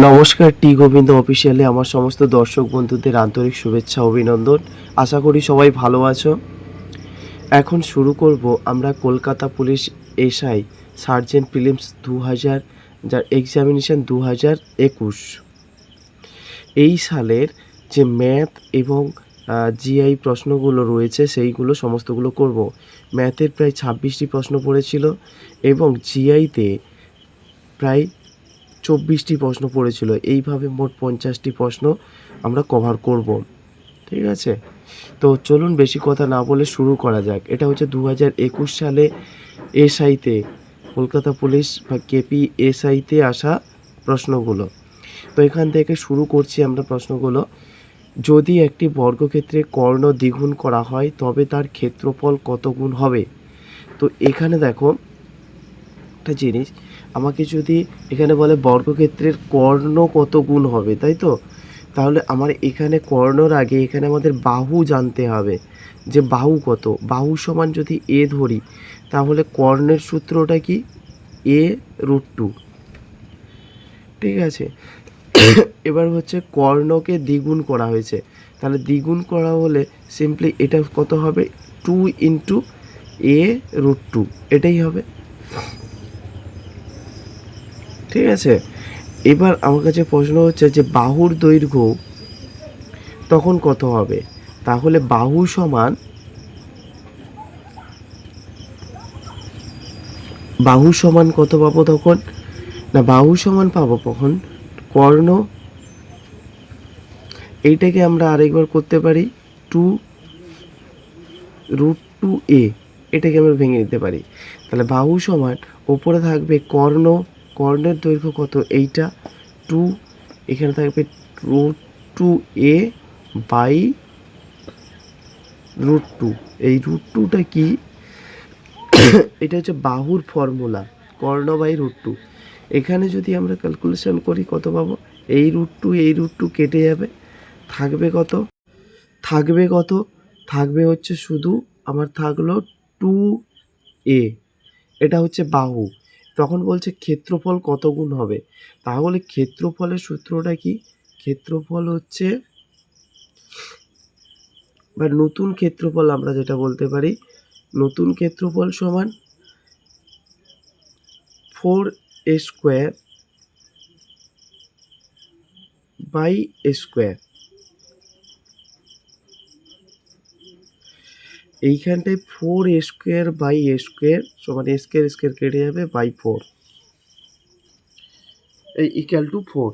নমস্কার, টি গোবিন্দ অফিসিয়ালে আমার সমস্ত দর্শক বন্ধুদের আন্তরিক শুভেচ্ছা অভিনন্দন। আশা করি সবাই ভালো আছো। এখন শুরু করব আমরা Kolkata police SI sergeant prelims 2000 যার এক্সামিনেশন 2021 এই সালের যে ম্যাথ এবং জিআই প্রশ্নগুলো রয়েছে সেইগুলো সমস্তগুলো করব। ম্যাথের প্রায় 26টি প্রশ্ন পড়েছিল এবং জিআইতে প্রায় 24টি প্রশ্ন পড়েছিল। এইভাবে মোট 50টি প্রশ্ন আমরা কভার করব। ঠিক আছে, তো চলুন বেশি কথা না বলে শুরু করা যাক। এটা হচ্ছে 2021 সালে এসআইতে কলকাতা পুলিশ বা কেপি এসআইতে আসা প্রশ্নগুলো। তো এখান থেকে শুরু করছি আমরা প্রশ্নগুলো। যদি একটি বর্গক্ষেত্রে কর্ণ দ্বিগুণ করা হয় তবে তার ক্ষেত্রফল কত গুণ হবে? তো এখানে দেখো একটা জিনিস, আমাকে যদি এখানে বলে বর্গক্ষেত্রের কর্ণ কত গুণ হবে, তাই তো, তাহলে আমার এখানে কর্ণর আগে এখানে আমাদের বাহু জানতে হবে যে বাহু কত। বাহু সমান যদি এ ধরি তাহলে কর্ণের সূত্রটা কি? a√2। ঠিক আছে, এবার হচ্ছে কর্ণকে দ্বিগুণ করা হয়েছে, তাহলে দ্বিগুণ করা হলে সিম্পলি এটা কত হবে? 2 ইন্টু a√2, এটাই হবে। ঠিক আছে, এবার আমার কাছে প্রশ্ন হচ্ছে যে বাহুর দৈর্ঘ্য তখন কত হবে? তাহলে বাহু সমান কত পাবো তখন? না, বাহু সমান পাবো কখন? কর্ণ, এইটাকে আমরা আরেকবার করতে পারি 2√2a, এটাকে আমরা ভেঙে নিতে পারি। তাহলে বাহু সমান ওপরে থাকবে কর্ণ, কর্ণের দৈর্ঘ্য কত? এইটা 2, এখানে থাকবে √2a বাই √2। এই √2টা কি? এটা হচ্ছে বাহুর ফর্মুলা, কর্ণ বাই √2। এখানে যদি আমরা ক্যালকুলেশন করি কত পাবো? এই √2 কেটে যাবে, থাকবে কত? থাকবে হচ্ছে শুধু আমার থাকলো 2a। এটা হচ্ছে বাহু। তখন বলছে ক্ষেত্রফল কত গুণ হবে? তাহলে ক্ষেত্রফলের সূত্রটা কি? ক্ষেত্রফল হচ্ছে, বা নতুন ক্ষেত্রফল আমরা যেটা বলতে পারি, নতুন ক্ষেত্রফল সমান 4a² বাই a²। এইখানটায় 4a² বাই a² সমান a² কেটে যাবে বাই 4 এই ইকুয়াল টু 4।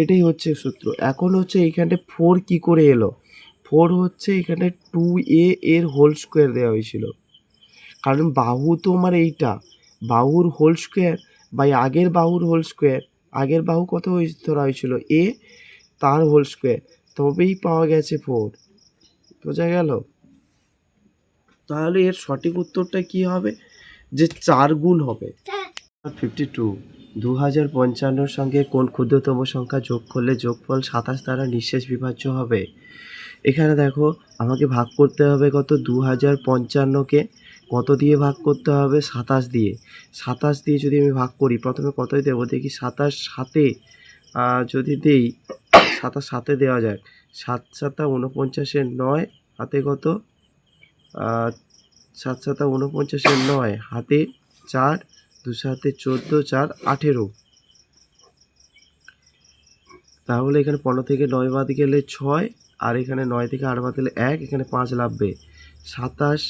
এটাই হচ্ছে সূত্র। এখন হচ্ছে এইখানটায় 4 কি করে এলো? 4 হচ্ছে এখানে 2a এর হোল স্কোয়ার দেওয়া হয়েছিল, কারণ বাহু তো আমার এইটা, বাহুর হোল স্কোয়ার বাই আগের বাহুর হোল স্কোয়ার। আগের বাহু কত ধরা হয়েছিল? এ, তার হোল স্কোয়ার, তবেই পাওয়া গেছে 4। বোঝা গেল? তাহলে এর সঠিক উত্তরটা কি হবে? যে 4 গুণ হবে। 52, 2055 সঙ্গে কোন ক্ষুদ্রতম সংখ্যা যোগ করলে যোগফল 27 দ্বারা নিঃশেষ বিভাজ্য হবে? এখানে দেখো আমাকে ভাগ করতে হবে কত? 2055কে কত দিয়ে ভাগ করতে হবে? 27 দিয়ে। 27 দিয়ে যদি আমি ভাগ করি, প্রথমে কতই দেবো দেখি? 27 সাথে যদি দেই, 27 সাথে দেওয়া যাক। 7 7 49 9, হাতে কত? 7 7 49 9, হাতে 4, 2 7 14, 4 18। তাহলে এখানে 15 থেকে 9 বাদ গেলে 6, আর এখানে 9 থেকে 8 বাদ গেলে 1, এখানে 5 লাগবে। 27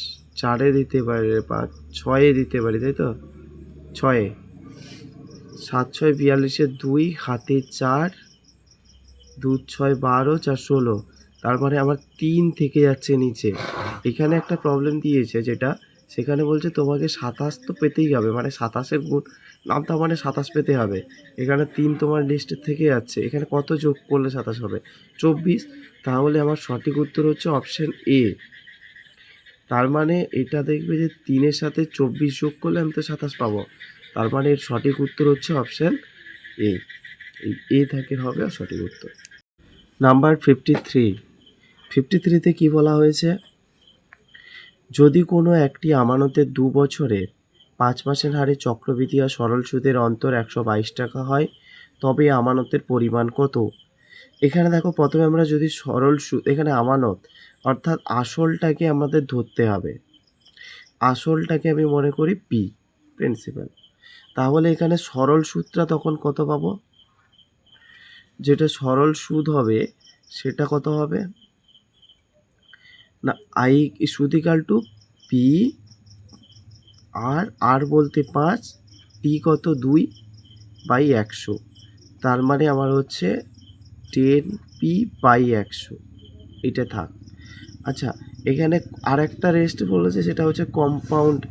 4-এ দিতে পারি, 5 6-এ দিতে পারি, তাই তো? 6-এ 7 6 42, 2 হাতে 4, 2 6 12, 4 16। তার মানে আমার 3 থেকে যাচ্ছে নিচে। এখানে একটা প্রবলেম দিয়েছে যেটা, সেখানে বলছে তোমাকে 27 তো পেতেই হবে, মানে 27-এর গুণ নামতা মানে 27 পেতে হবে। এখানে 3 তোমার লিস্টের থেকে যাচ্ছে, এখানে কত যোগ করলে 27 হবে? 24। তাহলে আমার সঠিক উত্তর হচ্ছে অপশান এ। তার মানে এটা দেখবে যে 3-এর সাথে 24 যোগ করলে আমি তো 27 পাবো। তার মানে এর সঠিক উত্তর হচ্ছে অপশান এ। এই এ থেকে হবে সঠিক উত্তর। নাম্বার 53তে কি বলা হয়েছে? যদি কোনো একটি আমানতের 2 বছরের 5 মাসের হারে চক্রবৃদ্ধি আর সরল সুদের অন্তর 122 টাকা হয়, তবে আমানতের পরিমাণ কত। এখানে দেখো প্রথমে আমরা যদি সরল সুদ, এখানে আমানত অর্থাৎ আসলটাকে আমাদের ধরতে হবে। আসলটাকে আমি মনে করি পি, প্রিন্সিপাল। তাহলে এখানে সরল সুদটা তখন কত পাবো, যেটা সরল সুদ হবে সেটা কত হবে না, আই সুদ ইকাল টু পি আর বলতে 5, পি কত 2/100, তার মানে আমার হচ্ছে 10p/100, এটা থাক। আচ্ছা, এখানে আরেকটা রেস্ট বলেছে, সেটা হচ্ছে কম্পাউন্ড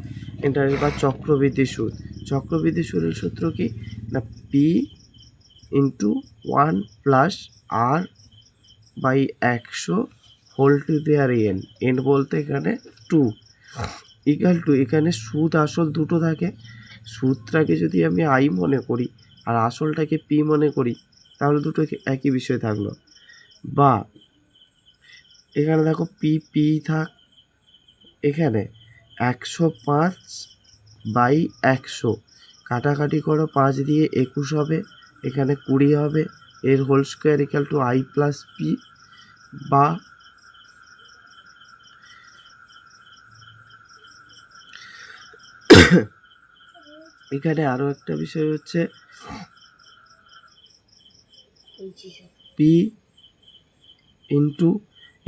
ইন্টারেস্ট বা চক্রবৃদ্ধি সুদ। চক্রবৃদ্ধি সুদের সূত্র কি না, P into 1 plus r/100 whole to there n বলতে এখানে 2 ইকাল টু, এখানে সুদ আসল দুটো থাকে। সুদটাকে যদি আমি আই মনে করি আর আসলটাকে পি মনে করি, তাহলে দুটো একই বিষয় থাকলো। বা এখানে দেখো পি থাক, এখানে 105/100 কাটাকাটি করো, 5 দিয়ে 21 হবে, এখানে 20 হবে, এর whole square equal to I plus P. বা এখানে আরও একটা বিষয় হচ্ছে পি ইন্টু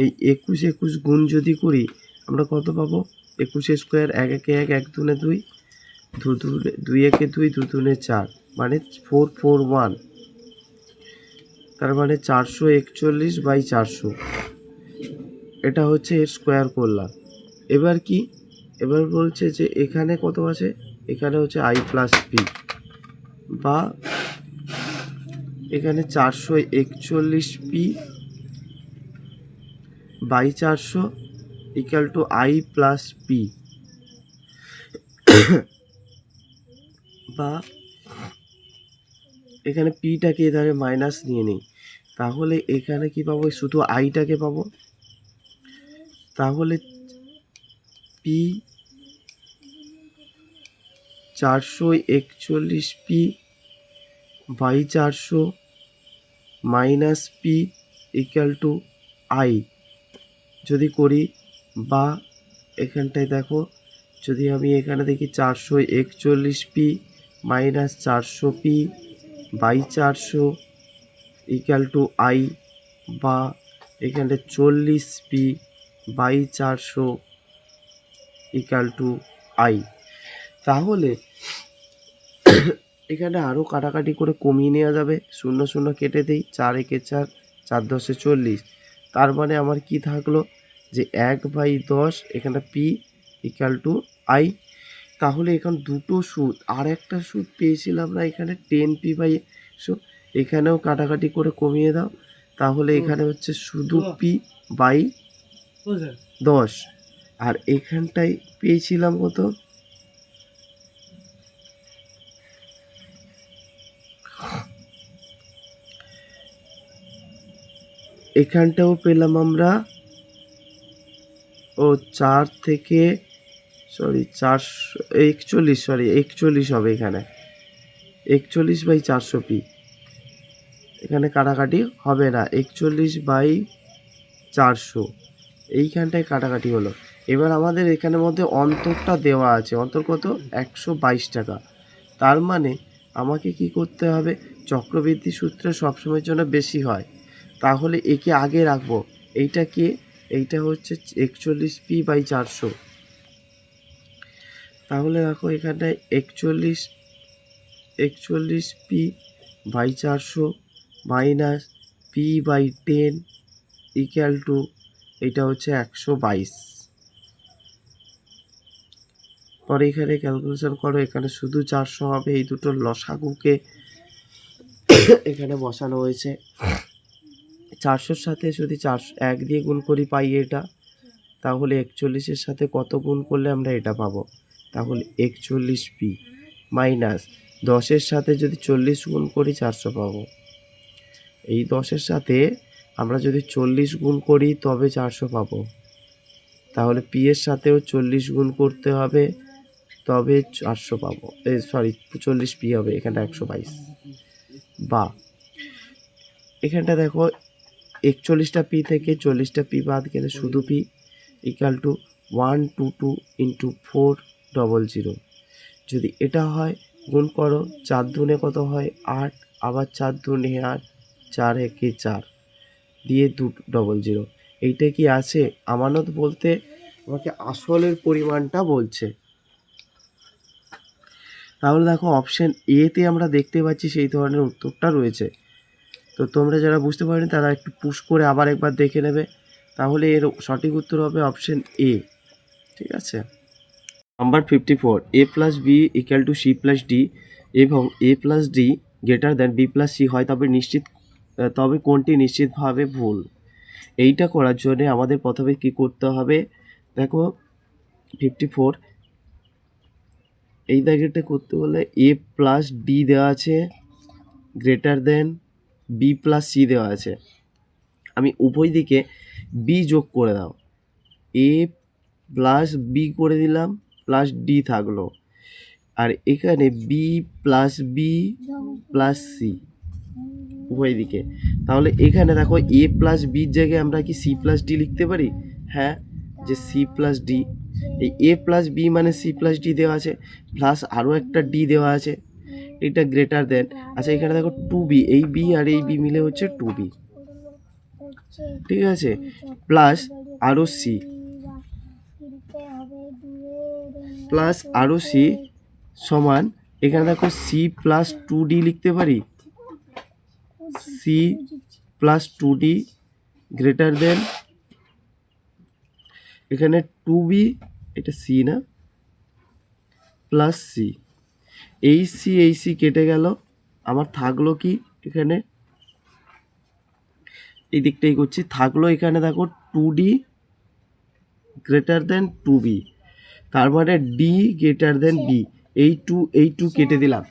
এই 21 গুণ যদি করি আমরা কত পাবো, 21 স্কোয়ার, 1 1 1, 1 2 2, 2 1 2, 2 2 4, মানে 441, তার মানে 441/400, এটা হচ্ছে এর স্কোয়ার করলাম। এবার কি, এবার বলছে যে এখানে কত আছে, এখানে হচ্ছে আই প্লাস পি, বা এখানে 441p/400 equal to I plus P. বা এখানে পিটাকে এধারে মাইনাস নিয়ে নিই, তাহলে এখানে কি পাবো, শুধু আইটাকে পাবো। তাহলে P 441p/400 minus P equal to I যদি করি, বা এখানটায় দেখো যদি আমি এখানে দেখি 441p minus 400p/400 equal to I, বা এখানে 40p/400 ইকাল টু আই। তাহলে এখানে আরও কাটাকাটি করে কমিয়ে নেওয়া যাবে, 0 0 কেটে দিই, 4 একে 4, 4 10 40, তার মানে আমার কি থাকলো যে 1/10 এখানে পি ইকাল টু আই। তাহলে এখন দুটো সুদ, আর একটা সুদ পেয়েছিলাম না এখানে 10p/100, এখানেও কাটাকাটি করে কমিয়ে দাও, তাহলে এখানে হচ্ছে শুধু p/10, আর এখানটায় পেয়েছিলাম কত, এখানটাও পেলাম আমরা 4 থেকে 41 হবে, এখানে 41/400p, এখানে কাটাকাটি হবে না, 41/400 এইখানটায় কাটাকাটি হলো। এবার আমাদের এখানের মধ্যে অন্তরটা দেওয়া আছে, অন্তর কত 122 টাকা, তার মানে আমাকে কি করতে হবে, চক্রবৃদ্ধি সূত্রে সবসময়ের জন্য বেশি হয়, তাহলে একে আগে রাখবো। এইটা হচ্ছে 41p/400, তাহলে দেখো এখানে 41p/400 minus p/10 equal to, এটা হচ্ছে 122। পরে এখানে ক্যালকুলেশন করো, এখানে শুধু 400 হবে, এই দুটো লসাগুকে এখানে বসানো হয়েছে। 400-র সাথে যদি 1 দিয়ে গুণ করি পাই এটা, তাহলে 41-এর সাথে কত গুণ করলে আমরা এটা পাবো, তাহলে 41p মাইনাস 10-এর সাথে যদি 40 গুণ করি 400 পাবো। এই 10-এর সাথে আমরা যদি 40 গুণ করি তবে 400 পাবো, তাহলে পি এর সাথেও 40 গুণ করতে হবে, তবে 400 পাবো। 40p হবে, এখানে 122। বা এখানটা দেখো 41টা পি থেকে 40টা পি বাদ গেলে শুধু পি ইকাল টু 122 ইন্টু 400। যদি এটা হয় গুণ করো, 4 দুনে কত হয় 8, আবার 4 দুনে 8, 4 একে 4 দিয়ে 200। এইটা কি আছে আমানত বলতে আমাকে আসলের পরিমাণটা বলছে। তাহলে দেখো অপশন এতে আমরা দেখতে পাচ্ছি সেই ধরনের উত্তরটা রয়েছে। তো তোমরা যারা বুঝতে পারোনি তারা একটু পুশ করে আবার একবার দেখে নেবে, তাহলে এর সঠিক উত্তর হবে অপশন এ। ঠিক আছে। Number 54, A plus B equal to C plus D এবং A plus D greater than B plus C হয় তবে কোনটি নিশ্চিতভাবে ভুল? এইটা করার জন্য আমাদের প্রথমে কি করতে হবে, দেখো 54 এই দাগেরটা করতে হলে এ প্লাস ডি দেওয়া আছে greater than B plus C দেওয়া আছে, আমি উভয় দিকে বি যোগ করে দাও, এ প্লাস বি করে দিলাম প্লাস ডি থাকলো, আর এখানে B plus B plus C উভয় দিকে। তাহলে এখানে দেখো এ প্লাস বির জায়গায় আমরা কি সি প্লাস ডি লিখতে পারি? হ্যাঁ, যে সি প্লাস ডি, এই এ প্লাস বি মানে সি প্লাস ডি দেওয়া আছে, প্লাস আরও একটা ডি দেওয়া আছে, এটা গ্রেটার দেন। আচ্ছা এখানে দেখো 2b, এই বি আর এই বি মিলে হচ্ছে 2b, ঠিক আছে, প্লাস আরও সি, প্লাস আরও সি সমান এখানে দেখো সি প্লাস 2d লিখতে পারি, C plus 2d greater than এখানে 2b, এটা সি না, প্লাস সি, এই সি কেটে গেল, আমার থাকলো কি এখানে এই দিকটাই করছি, থাকলো এখানে দেখো 2d গ্রেটার দেন 2b, তার মানে ডি গ্রেটার দেন বি, এই টু কেটে দিলাম।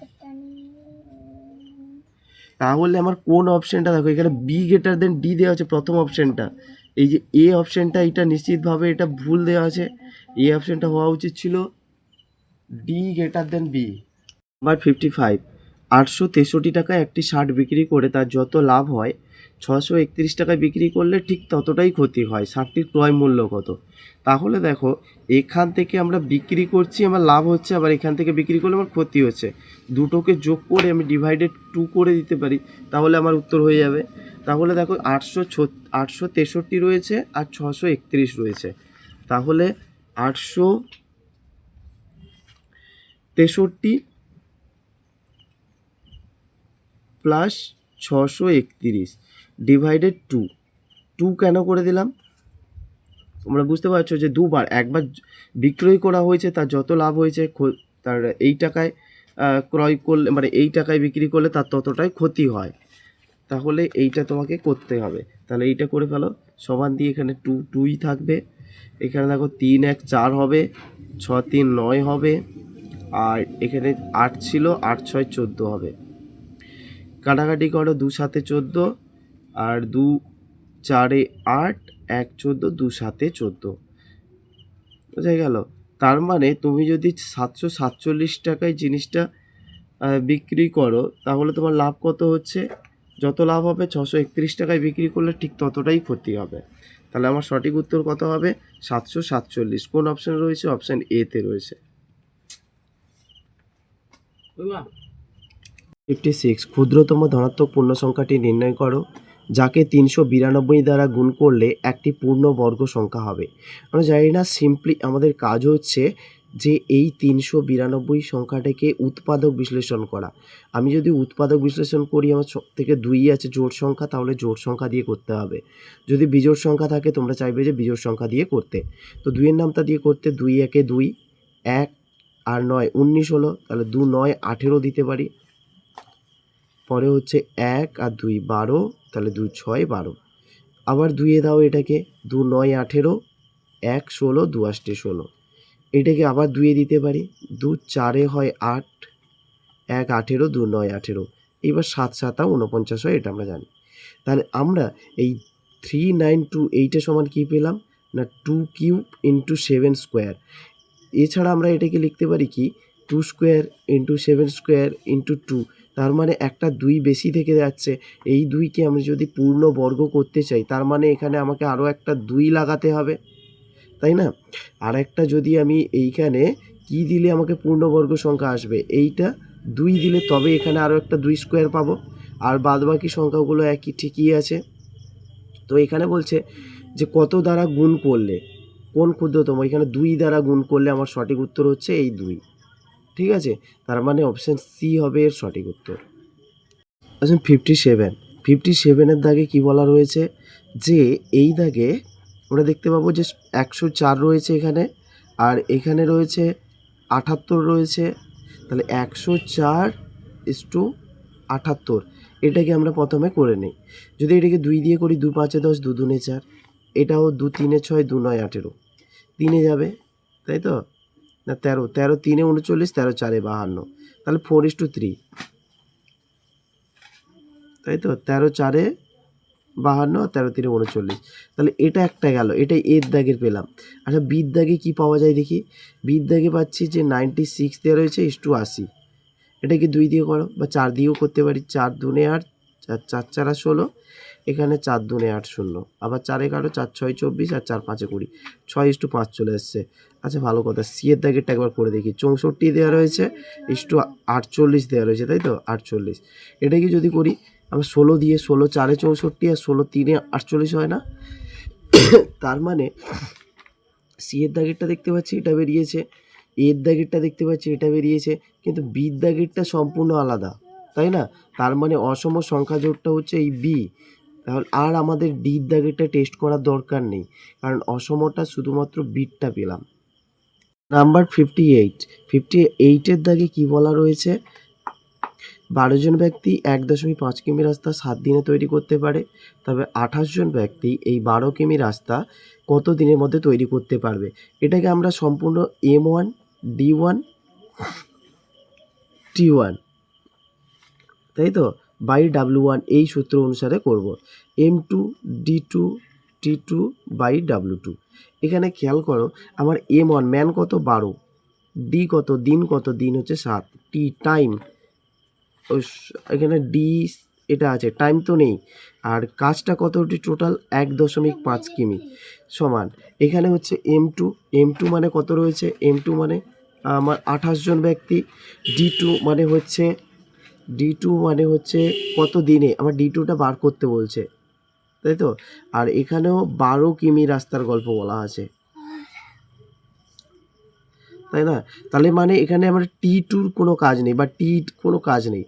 তাহলে আমার কোন অপশনটা দেখো এখানে বি গ্রেটার দেন ডি দেওয়া আছে প্রথম অপশনটা, এই যে এ অপশনটা এটা নিশ্চিতভাবে এটা ভুল দেওয়া আছে, এ অপশনটা হওয়া উচিত ছিল D greater than B. Number 55, 863 টাকায় একটি শার্ট বিক্রি করে তার যত লাভ হয় 631 টাকায় বিক্রি করলে ঠিক ততটাই ক্ষতি হয়, শার্টটির ক্রয় মূল্য কত? তাহলে দেখো এখান থেকে আমরা বিক্রি করছি আমার লাভ হচ্ছে, আবার এখান থেকে বিক্রি করলে আমার ক্ষতি হচ্ছে, দুটোকে যোগ করে আমি ডিভাইডেড 2 করে দিতে পারি, তাহলে আমার উত্তর হয়ে যাবে। তাহলে দেখো 863 রয়েছে আর 631 রয়েছে, তাহলে 863 প্লাস 631 ডিভাইডেড 2 কেন করে দিলাম তোমরা বুঝতে পারছো যে দুবার, একবার বিক্রয় করা হয়েছে তার যত লাভ হয়েছে তার এই টাকায় ক্রয় করলে মানে এই টাকায় বিক্রি করলে তার ততটাই ক্ষতি হয়, তাহলে এইটা তোমাকে করতে হবে। তাহলে এইটা করে ফেলো, সমান দিয়ে এখানে 2ই থাকবে, এখানে দেখো 3 1 4 হবে, 6 3 9 হবে, আর এখানে 8 ছিল 8 6 14 হবে, কাটাকাটি করো 2 7 14 আর 2 4 8 1 14, 2 7 14, বোঝা গেল। তার মানে তুমি যদি 747 টাকায় জিনিসটা বিক্রি করো তাহলে তোমার লাভ কত হচ্ছে, যত লাভ হবে 631 টাকায় বিক্রি করলে ঠিক ততটাই ক্ষতি হবে। তাহলে আমার সঠিক উত্তর কত হবে 747। কোন অপশন রয়েছে? অপশন এ তে রয়েছে। 56, ক্ষুদ্রতম ধনাত্মক পূর্ণ সংখ্যাটি নির্ণয় করো যাকে 392 দ্বারা গুণ করলে একটি পূর্ণ বর্গ সংখ্যা হবে। আমরা জানি না, সিম্পলি আমাদের কাজ হচ্ছে যে এই 392 সংখ্যাটাকে উৎপাদক বিশ্লেষণ করা। আমি যদি উৎপাদক বিশ্লেষণ করি আমার থেকে 2 আছে জোড় সংখ্যা, তাহলে জোড় সংখ্যা দিয়ে করতে হবে। যদি বিজোড় সংখ্যা থাকে তোমরা চাইবে যে বিজোড় সংখ্যা দিয়ে করতে, তো 2 এর নামটা দিয়ে করতে 2 1 2, 1 আর 9 19 হলো, তাহলে 2 9 18 দিতে পারি। পরে হচ্ছে 1 আর 2 12, তাহলে 2 6 12, আবার 2 এ দাও এটাকে, 2 9 18, 1 16, 2 8 16, এটাকে আবার 2 এ দিতে পারি, 2 4 এ হয় 8, 1 18, 2 9 18, এবার 7 7 49 হয়, এটা আমরা জানি। তাহলে আমরা এই 392 এইটা সমান কী পেলাম না 2 কিউব ইন্টু 7 স্কোয়ার। এছাড়া আমরা এটাকে লিখতে পারি কি 2 স্কোয়ার ইন্টু 7 স্কোয়ার ইন্টু 2, তার মানে একটা 2 বেশি থেকে যাচ্ছে। এই 2কে আমি যদি পূর্ণ বর্গ করতে চাই তার মানে এখানে আমাকে আরও একটা 2 লাগাতে হবে, তাই না? আর একটা যদি আমি এইখানে কি দিলে আমাকে পূর্ণবর্গ সংখ্যা আসবে, এইটা 2 দিলে তবে এখানে আরও একটা 2 স্কোয়ার পাবো। আর বাদবাকি সংখ্যাগুলো একই ঠিকই আছে। তো এখানে বলছে যে কত দ্বারা গুণ করলে, কোন ক্ষুদ্রতম, এখানে 2 দ্বারা গুণ করলে আমার সঠিক উত্তর হচ্ছে এই 2। ঠিক আছে, তার মানে অপশান সি হবে এর সঠিক উত্তর। আচ্ছা 57 দাগে কি বলা রয়েছে যে এই দাগে আমরা দেখতে পাবো যে 104 রয়েছে এখানে, আর এখানে রয়েছে 78 রয়েছে। তাহলে 104:78, এটাকে আমরা প্রথমে করে নিই। যদি এটাকে 2 দিয়ে করি, 2 5 10, 2 2 4, এটাও 2 3 6, 2 9 18, 3 যাবে, তাই তো? না 13, 13 3 39, 13 4 52, তাহলে 4:3, তাই তো? 13 4 52 আর 13 3 39, তাহলে এটা একটা গেল, এটাই এর দাগের পেলাম। আচ্ছা বির দাগে কী পাওয়া যায় দেখি। বির দাগে পাচ্ছি যে 96 দেওয়া রয়েছে /80, এটাকে 2 দিয়ে করো বা 4 দিয়েও করতে পারি। 4 2 8, 4 4 16, এখানে 4 2 8 0, আবার 4 11, 4 6 24, আর 4 5 20, 6:5 চলে এসছে। আচ্ছা ভালো কথা, সি এর দাগেরটা একবার করে দেখি। 64 দেওয়া রয়েছে /48 দেওয়া রয়েছে, তাই তো? 48, এটাকে যদি করি আমরা 16 দিয়ে, 16 4 64 আর 16 3 48 হয় না? তার মানে সি এর দাগেরটা দেখতে পাচ্ছি এটা বেরিয়েছে, এর দাগেরটা দেখতে পাচ্ছি এটা বেরিয়েছে, কিন্তু বির দাগেরটা সম্পূর্ণ আলাদা, তাই না? তার মানে অসম সংখ্যা জোটটা হচ্ছে এই বি। তাহলে আর আমাদের ডির দাগেরটা টেস্ট করার দরকার নেই, কারণ অসমটা শুধুমাত্র বিটটা পেলাম। নাম্বার 58 দাগে কি বলা রয়েছে? 12 জন ব্যক্তি 1.5 কিমি রাস্তা 7 দিনে তৈরি করতে পারে, তবে 28 জন ব্যক্তি এই 12 কিমি রাস্তা কত দিনের মধ্যে তৈরি করতে পারবে? এটাকে আমরা সম্পূর্ণ M1 D1 T1, তাই তো, বাই W1 এই সূত্র অনুসারে করব। M2 D2 T2 by W2। এখানে খেয়াল করো, আমার M1 ম্যান কত 12, D কত, দিন কত, দিন হচ্ছে 7, T টাইম, এখানে ডি এটা আছে, টাইম তো নেই, আর কাজটা কতটি টোটাল 1.5 কিমি সমান। এখানে হচ্ছে M2 মানে কত রয়েছে? M2 মানে আমার 28 জন ব্যক্তি। D2 মানে হচ্ছে কত দিনে, আমার D2টা বার করতে বলছে, তাই তো? আর এখানেও 12 কিমি রাস্তার গল্প বলা আছে, তাই না? তাহলে মানে এখানে আমার T2র কোনো কাজ নেই বা টি কোনো কাজ নেই,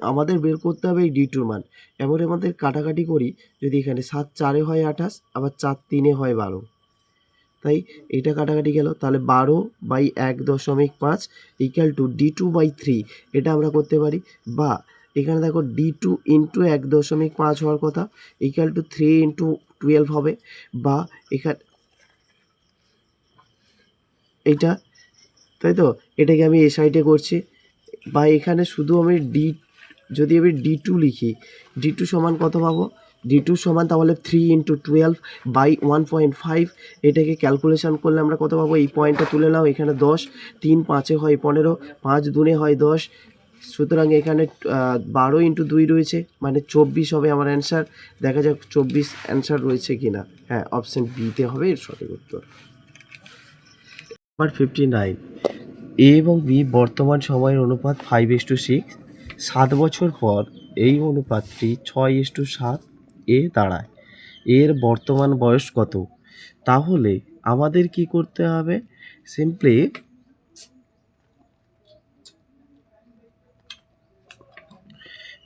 আমাদের বের করতে হবে এই D2 মান। এবার আমাদের কাটাকাটি করি, যদি এখানে 7 4 হয় 28, আবার 4 3 হয় 12, তাই এটা কাটাকাটি গেল। তাহলে 12/1.5 ইকুয়াল টু D2/3, এটা আমরা করতে পারি। বা এখানে দেখো D2 ইন্টু 1.5 হওয়ার কথা, ইকুয়াল টু 3 ইন্টু 12 হবে। বা এখানে এইটা, তাই তো, এটাকে আমি এ সাইডে করছি। বা এখানে শুধু আমি যদি আমি D2 লিখি, D2 সমান কত পাবো? D2 সমান তাহলে 3 ইন্টু 12/1.5, এটাকে ক্যালকুলেশন করলে আমরা কত পাবো? এই পয়েন্টটা তুলে নাও, এখানে 10, 3 5 হয় 15, 5 2 হয় 10, সুতরাং এখানে 12 ইন্টু 2 রয়েছে, মানে 24 হবে আমার অ্যান্সার। দেখা যাক 24 অ্যান্সার রয়েছে কিনা। হ্যাঁ, অপশান বিতে হবে এর সঠিক উত্তর। নাম্বার 59, এ এবং বি বর্তমান সময়ের অনুপাত 5:6। 7 বছর পর এই অনুপাতটি 6:7 এ দাঁড়ায়। এর বর্তমান বয়স কত? তাহলে আমাদের কি করতে হবে? সিম্পলি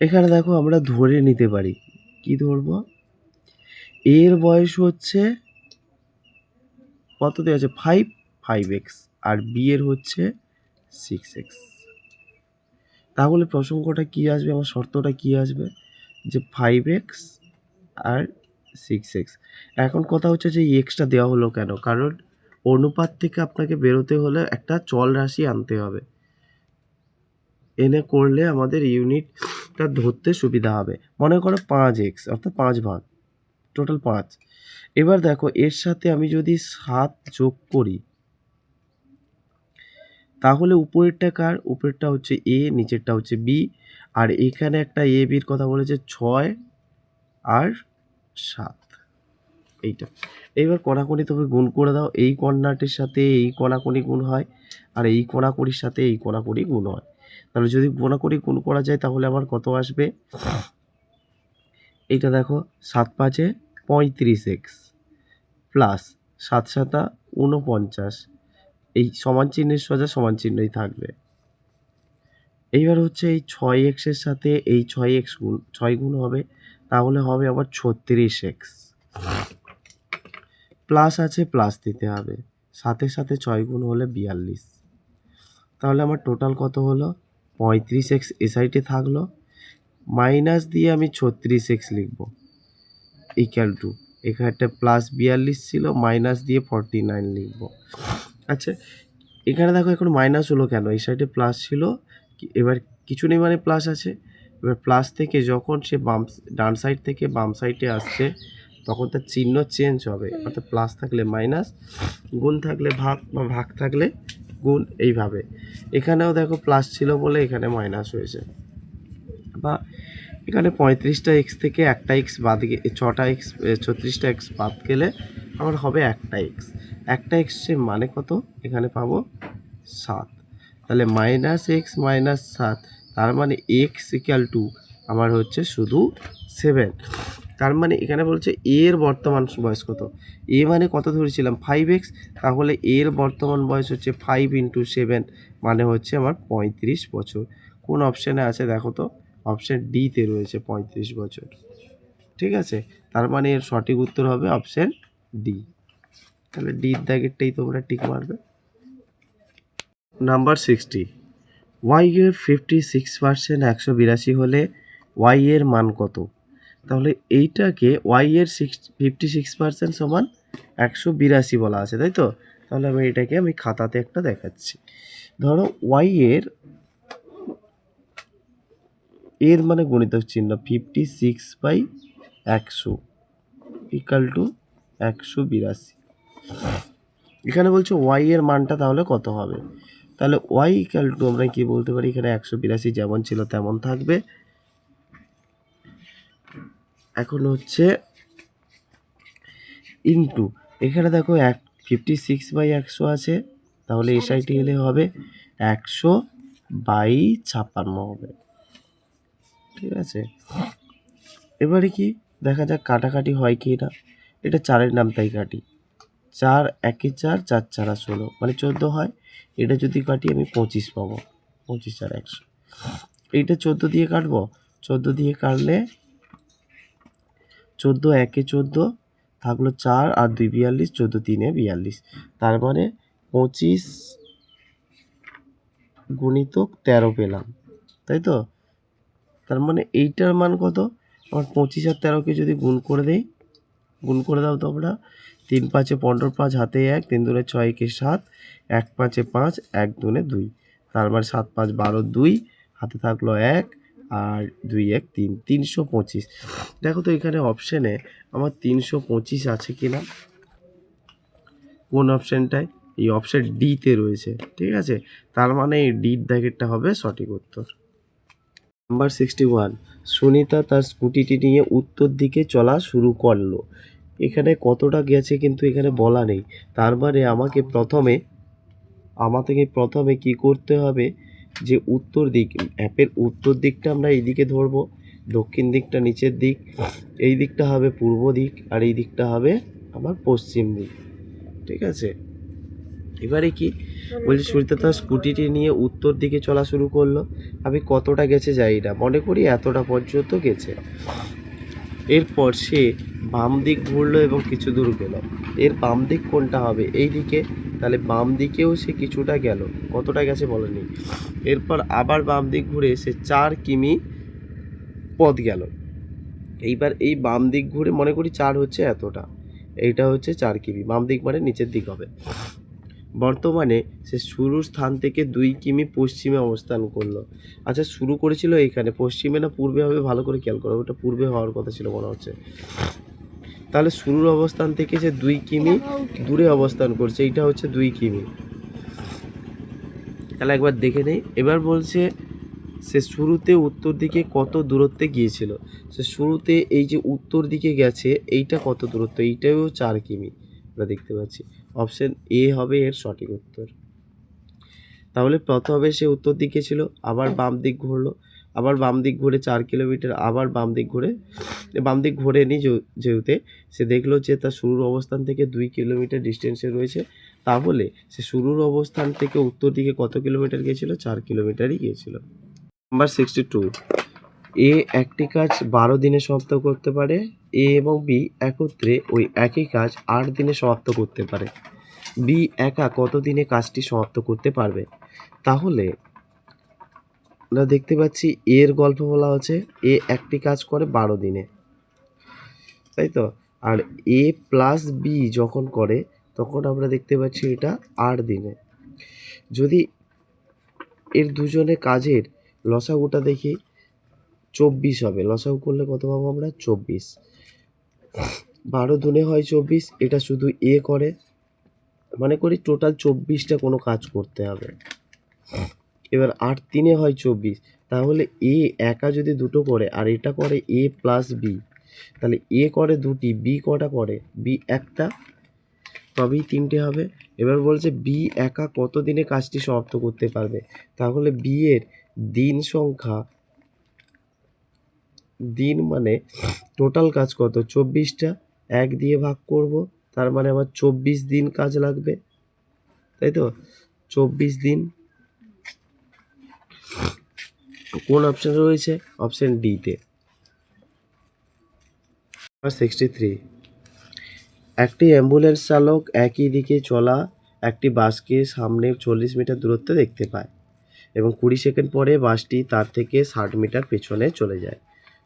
এখানে দেখো আমরা ধরে নিতে পারি, কি ধরবো? এর বয়স হচ্ছে কত দেওয়া আছে? 5x, আর বি এর হচ্ছে 6x। তাহলে প্রসঙ্গটা কি আসবে, আমার শর্তটা কি আসবে? যে 5x আর 6x। এখন কথা হচ্ছে যে এক্সটা দেওয়া হলো কেন? কারণ অনুপাত থেকে আপনাকে বেরোতে হলে একটা চল রাশি আনতে হবে, এনে করলে আমাদের ইউনিটটা ধরতে সুবিধা হবে। মনে করো 5x অর্থাৎ 5 ভাগ, টোটাল 5। এবার দেখো এর সাথে আমি যদি 7 যোগ করি, তাহলে উপরেরটা কার? উপরেরটা হচ্ছে এ, নিচেরটা হচ্ছে বি, আর এখানে একটা এ বির কথা বলেছে 6 আর 7, এইটা। এইবার কড়াকড়ি তুমি গুণ করে দাও, এই কর্নারটির সাথে এই কড়াকড়ি গুণ হয়, আর এই কড়াকড়ির সাথে এই কড়াকড়ি গুণ হয়। তাহলে যদি কড়াকড়ি গুণ করা যায় তাহলে আমার কত আসবে? এইটা দেখো, 7 5 35x প্লাস 7 7 49, এই সমান চিহ্নের সোজা সমান চিহ্নই থাকবে। এইবার হচ্ছে এই 6x এর সাথে এই 6x গুণ 6 গুণ হবে, তাহলে হবে আবার 36x, প্লাস আছে প্লাস দিতে হবে, সাথে সাথে 6 গুণ হলে 42। তাহলে আমার টোটাল কত হলো? 35x এ সাইডে থাকলো, মাইনাস দিয়ে আমি 36x লিখব, ইকুয়াল টু এখানে একটা প্লাস 42 ছিল, মাইনাস দিয়ে 49 লিখব। আচ্ছা, এখানে দেখো এখন মাইনাস হলো কেন? এই সাইডে প্লাস ছিল, এবার কিছু নেই মানে প্লাস আছে। এবার প্লাস থেকে যখন সে ডান সাইড থেকে বাম সাইডে আসছে তখন তার চিহ্ন চেঞ্জ হবে, অর্থাৎ প্লাস থাকলে মাইনাস, গুণ থাকলে ভাগ, বা ভাগ থাকলে গুণ, এইভাবে। এখানেও দেখো প্লাস ছিল বলে এখানে মাইনাস হয়েছে, বা এখানে 35টা এক্স থেকে একটা এক্স বাদ গিয়ে 6টা এক্স 36টা এক্স বাদ গেলে আমার হবে একটা এক্স। একটা এক্সের মানে কত? এখানে পাবো 7। তাহলে -x-7, তার মানে এক্স ইকুয়াল টু আমার হচ্ছে শুধু 7। তার মানে এখানে বলছে এর বর্তমান বয়স কত? এ মানে কত ধরেছিলাম? 5x, তাহলে এর বর্তমান বয়স হচ্ছে 5 × 7, মানে হচ্ছে আমার 35 বছর। কোন অপশানে আছে দেখো তো? অপশান ডিতে রয়েছে 35 বছর। ঠিক আছে, তার মানে এর সঠিক উত্তর হবে অপশান ডি। তাহলে ডির দাগেরটাই তোমরা টিক মারবে। নাম্বার 60, ওয়াই এর 56% 182 হলে ওয়াই এর মান কত? তাহলে এইটাকে ওয়াই এর 56% সমান 182 বলা আছে, তাই তো? তাহলে আমি খাতাতে একটা দেখাচ্ছি। ধরো ওয়াই এর মানে গণিতক চিহ্ন 56/100 ইকাল টু 182। এখানে বলছে ওয়াই এর মানটা তাহলে কত হবে? তাহলে ওয়াই ইকাল টু আমরা কি বলতে পারি? এখানে 182 যেমন ছিল তেমন থাকবে। এখন হচ্ছে ইন্টু, এখানে দেখো 56/100 আছে, তাহলে এসআইটি এলে হবে 100/56 হবে। ঠিক আছে, এবারে কি দেখা যাক কাটাকাটি হয় কি না। এটা 4-এর নাম তাই কাটি, 4 1 4, 4 4 16, মানে 14 হয়। এটা যদি কাটি আমি 25 পাবো, 25 আর 100। এইটা 14 দিয়ে কাটবো, 14 দিয়ে কাটলে 14 1 14 থাকলো 4 আর 2 42, 14 3 42, তার মানে 25 গুণিতক 13 পেলাম, তাই তো? তার মানে এইটার মান কত? আমার 25 আর 13কে যদি গুণ করে দেই, গুণ করে দাও তোমরা। 3 5 15, 5 হাতে 1, 3 2 6 1 7, 1 5 5, 1 2 2, তার মানে 7 5 12 2, হাতে থাকলো 1 আর 2 1 3, 325। দেখো তো এখানে অপশানে আমার 325 আছে কিনা। কোন অপশানটায়? এই অপশান ডিতে রয়েছে। ঠিক আছে, তার মানে এই ডির দাগেরটা হবে সঠিক উত্তর। নাম্বার 61, সুনিতা তার স্কুটিটি নিয়ে উত্তর দিকে চলা শুরু করলো। এখানে কতটা গেছে কিন্তু এখানে বলা নেই, তার মানে আমাকে প্রথমে কি করতে হবে? যে উত্তর দিক, অ্যাপের উত্তর দিকটা আমরা এইদিকে ধরবো, দক্ষিণ দিকটা নিচের দিক, এই দিকটা হবে পূর্ব দিক, আর এই দিকটা হবে আমার পশ্চিম দিক। ঠিক আছে, এবারে কি বলছি? সুনিতা তার স্কুটিটি নিয়ে উত্তর দিকে চলা শুরু করলো। আমি কতটা গেছে যাই না, মনে করি এতটা পর্যন্ত গেছে। এরপর সে বাম দিক ঘুরলো এবং কিছু দূর গেল। এর বাম দিক কোনটা হবে? এই দিকে, তাহলে বাম দিকেও সে কিছুটা গেল। কতটা গেছে বলেনি। এরপর আবার বাম দিক ঘুরে সে 4 কিমি পথ গেল। এইবার এই বাম দিক ঘুরে মনে করি 4 হচ্ছে এতটা, এইটা হচ্ছে 4 কিমি, বাম দিক মানে নিচের দিক হবে। বর্তমানে সে শুরুর স্থান থেকে 2 কিমি পশ্চিমে অবস্থান করলো। আচ্ছা, শুরু করেছিল এইখানে, পশ্চিমে না পূর্বে হবে? ভালো করে খেয়াল করো, ওটা পূর্বে হওয়ার কথা ছিল মনে হচ্ছে। তাহলে শুরুর অবস্থান থেকে সে 2 কিমি দূরে অবস্থান করছে, এইটা হচ্ছে 2 কিমি। তাহলে একবার দেখে নেই। এবার বলছে সে শুরুতে উত্তর দিকে কত দূরত্বে গিয়েছিল। সে শুরুতে এই যে উত্তর দিকে গেছে এইটা কত দূরত্ব, এইটাও 4 কিমি আমরা দেখতে পাচ্ছি। অপশন এ হবে এর সঠিক উত্তর। তাহলে প্রথমে সে উত্তর দিকে ছিল, আবার বাম দিক ঘুরলো, আবার বাম দিক ঘুরে 4 কিলোমিটার, আবার বাম দিক ঘোরেনি যেহেতু সে দেখলো যে তার শুরুর অবস্থান থেকে 2 কিলোমিটার ডিস্টেন্সে রয়েছে, তাহলে সে শুরুর অবস্থান থেকে উত্তর দিকে কত কিলোমিটার গিয়েছিল, 4 কিলোমিটারই গিয়েছিল। নাম্বার 62, এ একটি কাজ 12 দিনে সমাপ্ত করতে পারে, এ এবং বি একত্রে ওই একই কাজ 8 দিনে সমাপ্ত করতে পারে, বি একা কত দিনে কাজটি সমাপ্ত করতে পারবে। তাহলে আমরা দেখতে পাচ্ছি এর গল্প বলা হচ্ছে এ একটি কাজ করে 12 দিনে, তাই তো। আর এ প্লাস বি যখন করে তখন আমরা দেখতে পাচ্ছি এটা 8 দিনে। যদি এর দুজনে কাজের লসাগুটা দেখি 24 হবে, লসাগু করলে কত পাবো আমরা 24। 12 দুনে হয় 24, এটা শুধু এ করে, মনে করি টোটাল 24টা কোনো কাজ করতে হবে। এবার 8 তিনে হয় 24, তাহলে এ একা যদি দুটো করে আর এটা করে এ প্লাস বি, তাহলে এ করে দুটি, বি কটা করে, বি একটা, তবেই 3টে হবে। এবার বলছে বি একা কত দিনে কাজটি সমাপ্ত করতে পারবে, তাহলে বি এর দিন সংখ্যা, দিন মানে টোটাল কাজ কত 24টা, 1 দিয়ে ভাগ করব, তার মানে আমার 24 দিন কাজ লাগবে, তাই তো। 24 দিন কোন অপশানে রয়েছে, অপশান ডিতে। 63, একটি অ্যাম্বুলেন্স চালক একই দিকে চলা একটি বাসকে সামনে 40 মিটার দূরত্বে দেখতে পায় এবং 20 সেকেন্ড পরে বাসটি তার থেকে 60 মিটার পেছনে চলে যায়।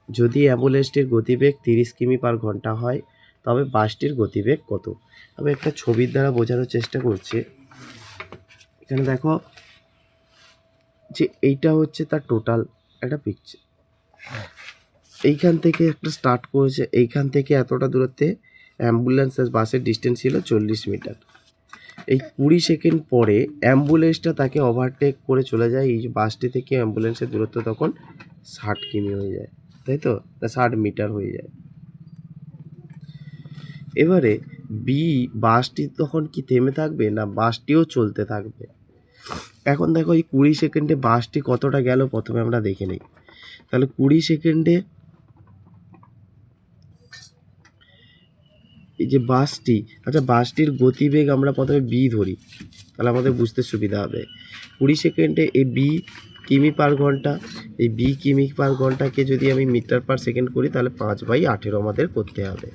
যদি অ্যাম্বুলেন্সটির গতিবেগ 30 কিমি পার ঘন্টা হয় তবে বাসটির গতিবেগ কত। আমি একটা ছবির দ্বারা বোঝানোর চেষ্টা করছি। এখানে দেখো যে এইটা হচ্ছে তার টোটাল একটা পিকচার, এইখান থেকে একটা স্টার্ট করেছে, এইখান থেকে এতটা দূরত্বে অ্যাম্বুলেন্স আর বাসের ডিস্টেন্স ছিল 40 মিটার। এই 20 সেকেন্ড পরে অ্যাম্বুলেন্সটা তাকে ওভারটেক করে চলে যায়, এই যে বাসটি থেকে অ্যাম্বুলেন্সের দূরত্ব তখন 60 কিমি হয়ে যায়, তাই তো, 60 মিটার হয়ে যায়। এবারে বি বাসটি তখন কি থেমে থাকবে না বাসটিও চলতে থাকবে। এখন দেখো এই 20 সেকেন্ডে বাসটি কতটা গেল প্রথমে আমরা দেখে নিই। তাহলে 20 সেকেন্ডে এই যে বাসটি, আচ্ছা বাসটির গতিবেগ আমরা প্রথমে বি ধরি, তাহলে আমাদের বুঝতে সুবিধা হবে। 20 সেকেন্ডে এই বি কিমি পার ঘন্টা, এই বি কিমি পার ঘন্টাকে যদি আমি মিটার পার সেকেন্ড করি তাহলে 5/18 আমাদের করতে হবে,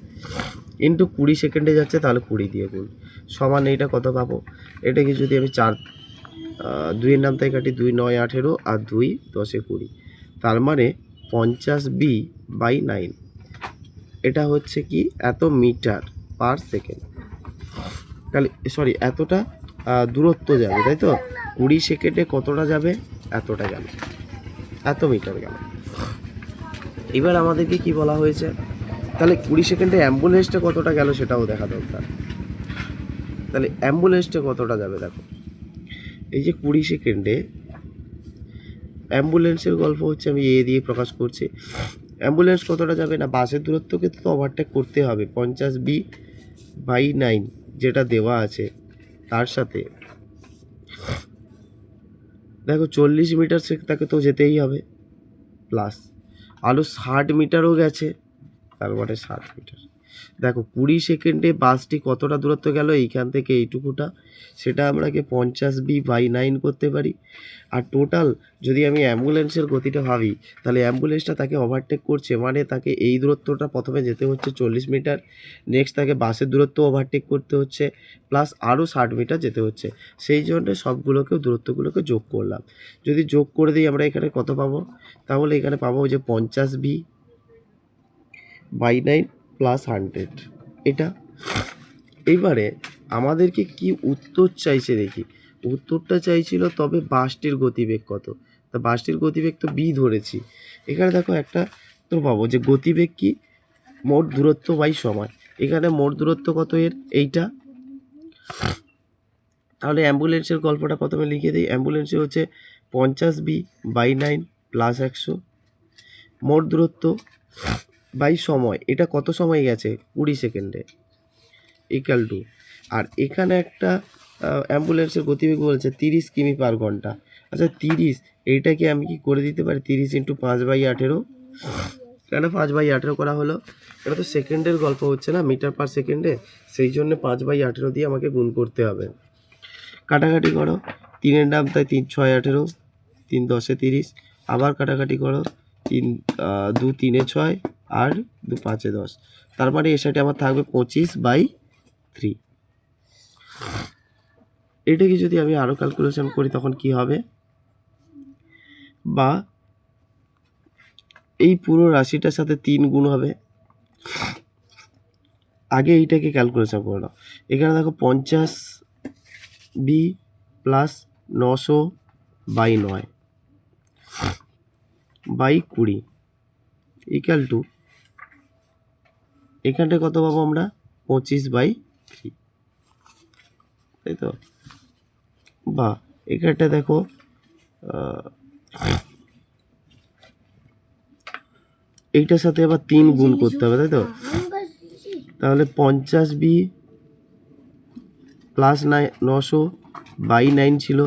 ইন্টু 20 সেকেন্ডে যাচ্ছে তাহলে 20 দিয়ে গুণ, সমান এইটা কত পাবো, এটাকে যদি আমি 2-এর নাম তাই কাটি, 2 9 18 আর 2 10 20, তার মানে 50b/9, এটা হচ্ছে কি এত মিটার পার সেকেন্ড। তাহলে সরি এতটা দূরত্ব যাবে, তাই তো। 20 সেকেন্ডে কতটা যাবে, এতটা গেল, এত মিটার গেল। এবার আমাদেরকে কি বলা হয়েছে, তাহলে 20 সেকেন্ডে অ্যাম্বুলেন্সটা কতটা গেল সেটাও দেখা দরকার। তাহলে অ্যাম্বুলেন্সটা কতটা যাবে দেখো, এই যে 20 সেকেন্ডে অ্যাম্বুলেন্সের গল্প হচ্ছে, আমি এ দিয়ে প্রকাশ করছি। অ্যাম্বুলেন্স কতটা যাবে না বাসের দূরত্বকে তো ওভারটেক করতে হবে, 50b/9 যেটা দেওয়া আছে তার সাথে দেখো 40 মিটার তাকে তো যেতেই হবে, প্লাস আরও 60 মিটারও গেছে, তার মানে 60 মিটার। দেখো 20 সেকেন্ডে বাসটি কতটা দূরত্ব গেল এইখান থেকে এইটুকুটা, সেটা আমরাকে 50b/9 করতে পারি। আর টোটাল যদি আমি অ্যাম্বুলেন্সের গতিটা ভাবি, তাহলে অ্যাম্বুলেন্সটা তাকে ওভারটেক করছে মানে তাকে এই দূরত্বটা প্রথমে যেতে হচ্ছে 40 মিটার, নেক্সট তাকে বাসের দূরত্ব ওভারটেক করতে হচ্ছে, প্লাস আরও 60 মিটার যেতে হচ্ছে। সেই জন্য সবগুলোকেও দূরত্বগুলোকে যোগ করলাম। যদি যোগ করে দিই আমরা এখানে কত পাবো, তাহলে এখানে পাবো যে 50b/9 প্লাস 100 এটা। এবারে আমাদেরকে কি উত্তর চাইছে দেখি, উত্তরটা চাইছিল তবে বাসটির গতিবেগ কত, তা বাসটির গতিবেগ তো বি ধরেছি। এখানে দেখো একটা তো পাবো যে গতিবেগ কি মোট দূরত্ব বাই সময়, এখানে মোট দূরত্ব কত এর, এইটা তাহলে অ্যাম্বুলেন্সের গল্পটা প্রথমে লিখে দিই। অ্যাম্বুলেন্সে হচ্ছে 50B/9 প্লাস 100 মোট দূরত্ব বাই সময়, এটা কত সময় গেছে 20 সেকেন্ডে ইকাল টু, আর এখানে একটা অ্যাম্বুলেন্সের গতিবেগ বলেছে 30 কিমি/ঘন্টা। আচ্ছা 30, এইটাকে আমি কি করে দিতে পারি 30 × 5/18। কেন 5/18 করা হলো? এটা তো সেকেন্ডের গল্প হচ্ছে না, মিটার পার সেকেন্ডে, সেই জন্য 5/18 দিয়ে আমাকে গুণ করতে হবে। কাটাকাটি করো, 3-এর নাম তাই 3 × 6 = 18, 3 × 10 = 30, আবার কাটাকাটি করো, 2 × 3 = 6 আর 2 × 5 = 10। তার মানে এর সাথে আমার থাকবে 25/3। এটাকে যদি আমি আরও ক্যালকুলেশন করি তখন কি হবে, বা এই পুরো রাশিটার সাথে 3 গুণ হবে। আগে এইটাকে ক্যালকুলেশন করে নাও। এখানে দেখো 50B plus 900/9 by 20 equal to, এখানটায় কত পাবো আমরা 25/3, তাই তো? বা এখানটা দেখো এইটার সাথে আবার 3 গুণ করতে হবে, তাই তো? তাহলে 50B প্লাস 900/9 ছিল,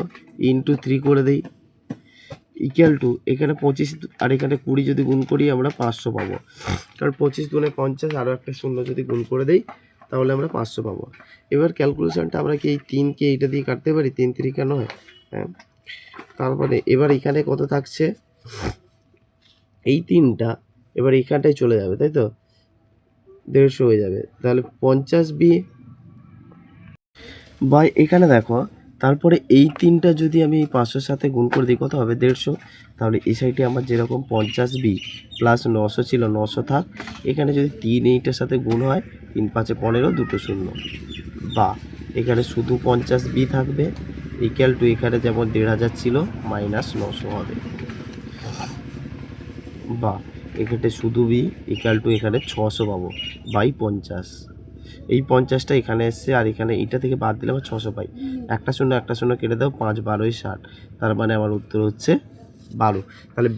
ইন্টু 3 করে দেই ইকুয়াল টু, এখানে 25 আর এখানে 20 যদি গুণ করি আমরা 500 পাবো, কারণ 25 × 50 আরও একটা শূন্য যদি গুণ করে দেই তাহলে আমরা 500 পাবো। এবার ক্যালকুলেশনটা আমরা কি এই 3কে এইটা দিয়ে কাটতে পারি, 3 × 3 = 9। হ্যাঁ, তারপরে এবার এখানে কত থাকছে, এই 3টা এবার এইখানটায় চলে যাবে, তাই তো? 150 হয়ে যাবে। তাহলে 50B বাই এখানে দেখো, তারপরে এই 3টা যদি আমি এই 500-র সাথে গুণ করে দিই কত হবে 150। তাহলে এই সাইডে আমার যেরকম 50B প্লাস 900 ছিল 900 থাক, এখানে যদি 3 এইটার সাথে গুণ হয় 3 × 5 = 15, দুটো শূন্য, বা এখানে শুধু 50B থাকবে ইকুয়াল টু, এখানে যেমন 1500 ছিল মাইনাস 900 হবে, বা এখানে শুধু বি ইকুয়াল টু এখানে 600 পাবো বাই 50। এই 50টা এখানে এসছে, আর এখানে এইটা থেকে বাদ দিলে আমার 600 পাই। একটা শূন্য কেটে দাও, 5 × 12 = 60, তার মানে আমার উত্তর হচ্ছে 12। তাহলে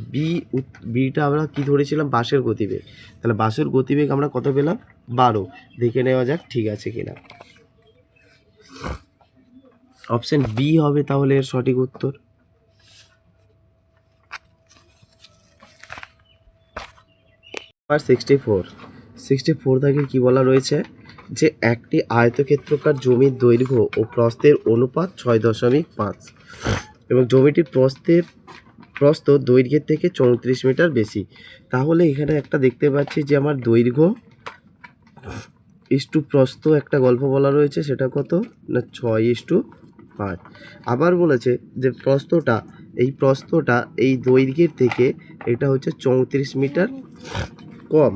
বিটা আমরা কি ধরেছিলাম, বাসের গতিবেগ। তাহলে বাসের গতিবেগ আমরা কত পেলাম 12। দেখে নেওয়া যাক ঠিক আছে কিনা। অপশন বি হবে তাহলে এর সঠিক উত্তর। আর 64 দাগে কি বলা রয়েছে, যে একটি আয়তক্ষেত্রাকার জমির দৈর্ঘ্য ও প্রস্থের অনুপাত 6.5 এবং জমিটির প্রস্থ দৈর্ঘ্যের থেকে 34 মিটার বেশি। তাহলে এখানে একটা দেখতে পাচ্ছি যে আমার দৈর্ঘ্য ইস্টু প্রস্থ একটা গল্প বলা রয়েছে, সেটা কত না 6:5। আবার বলেছে যে প্রস্থটা এই দৈর্ঘ্যের থেকে এটা হচ্ছে 34 মিটার কম।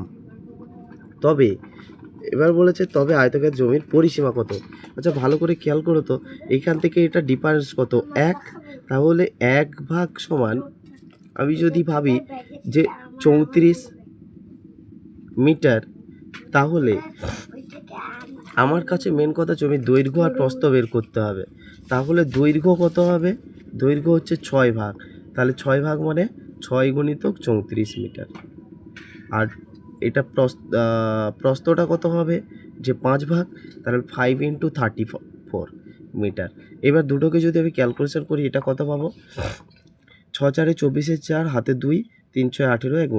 তবে এবার বলেছে তবে আয়তক্ষেত্র জমির পরিসীমা কত। আচ্ছা ভালো করে খেয়াল করো তো, এইখান থেকে এটা ডিফারেন্স কত 1, তাহলে 1 সমান, আমি যদি ভাবি যে 34 মিটার, তাহলে আমার কাছে মেন কথা জমির দৈর্ঘ্য আর প্রস্থ বের করতে হবে। তাহলে দৈর্ঘ্য কত হবে, দৈর্ঘ্য হচ্ছে 6 তাহলে 6 মানে 6 × 34 মিটার, আর এটা প্রস্থটা কত হবে যে 5 তাহলে 5 × 34 মিটার। এবার দুটোকে যদি আমি ক্যালকুলেশন করি এটা কত পাবো, 6 × 4 = 24, 4 হাতে 2, 3 × 6 = 18, 1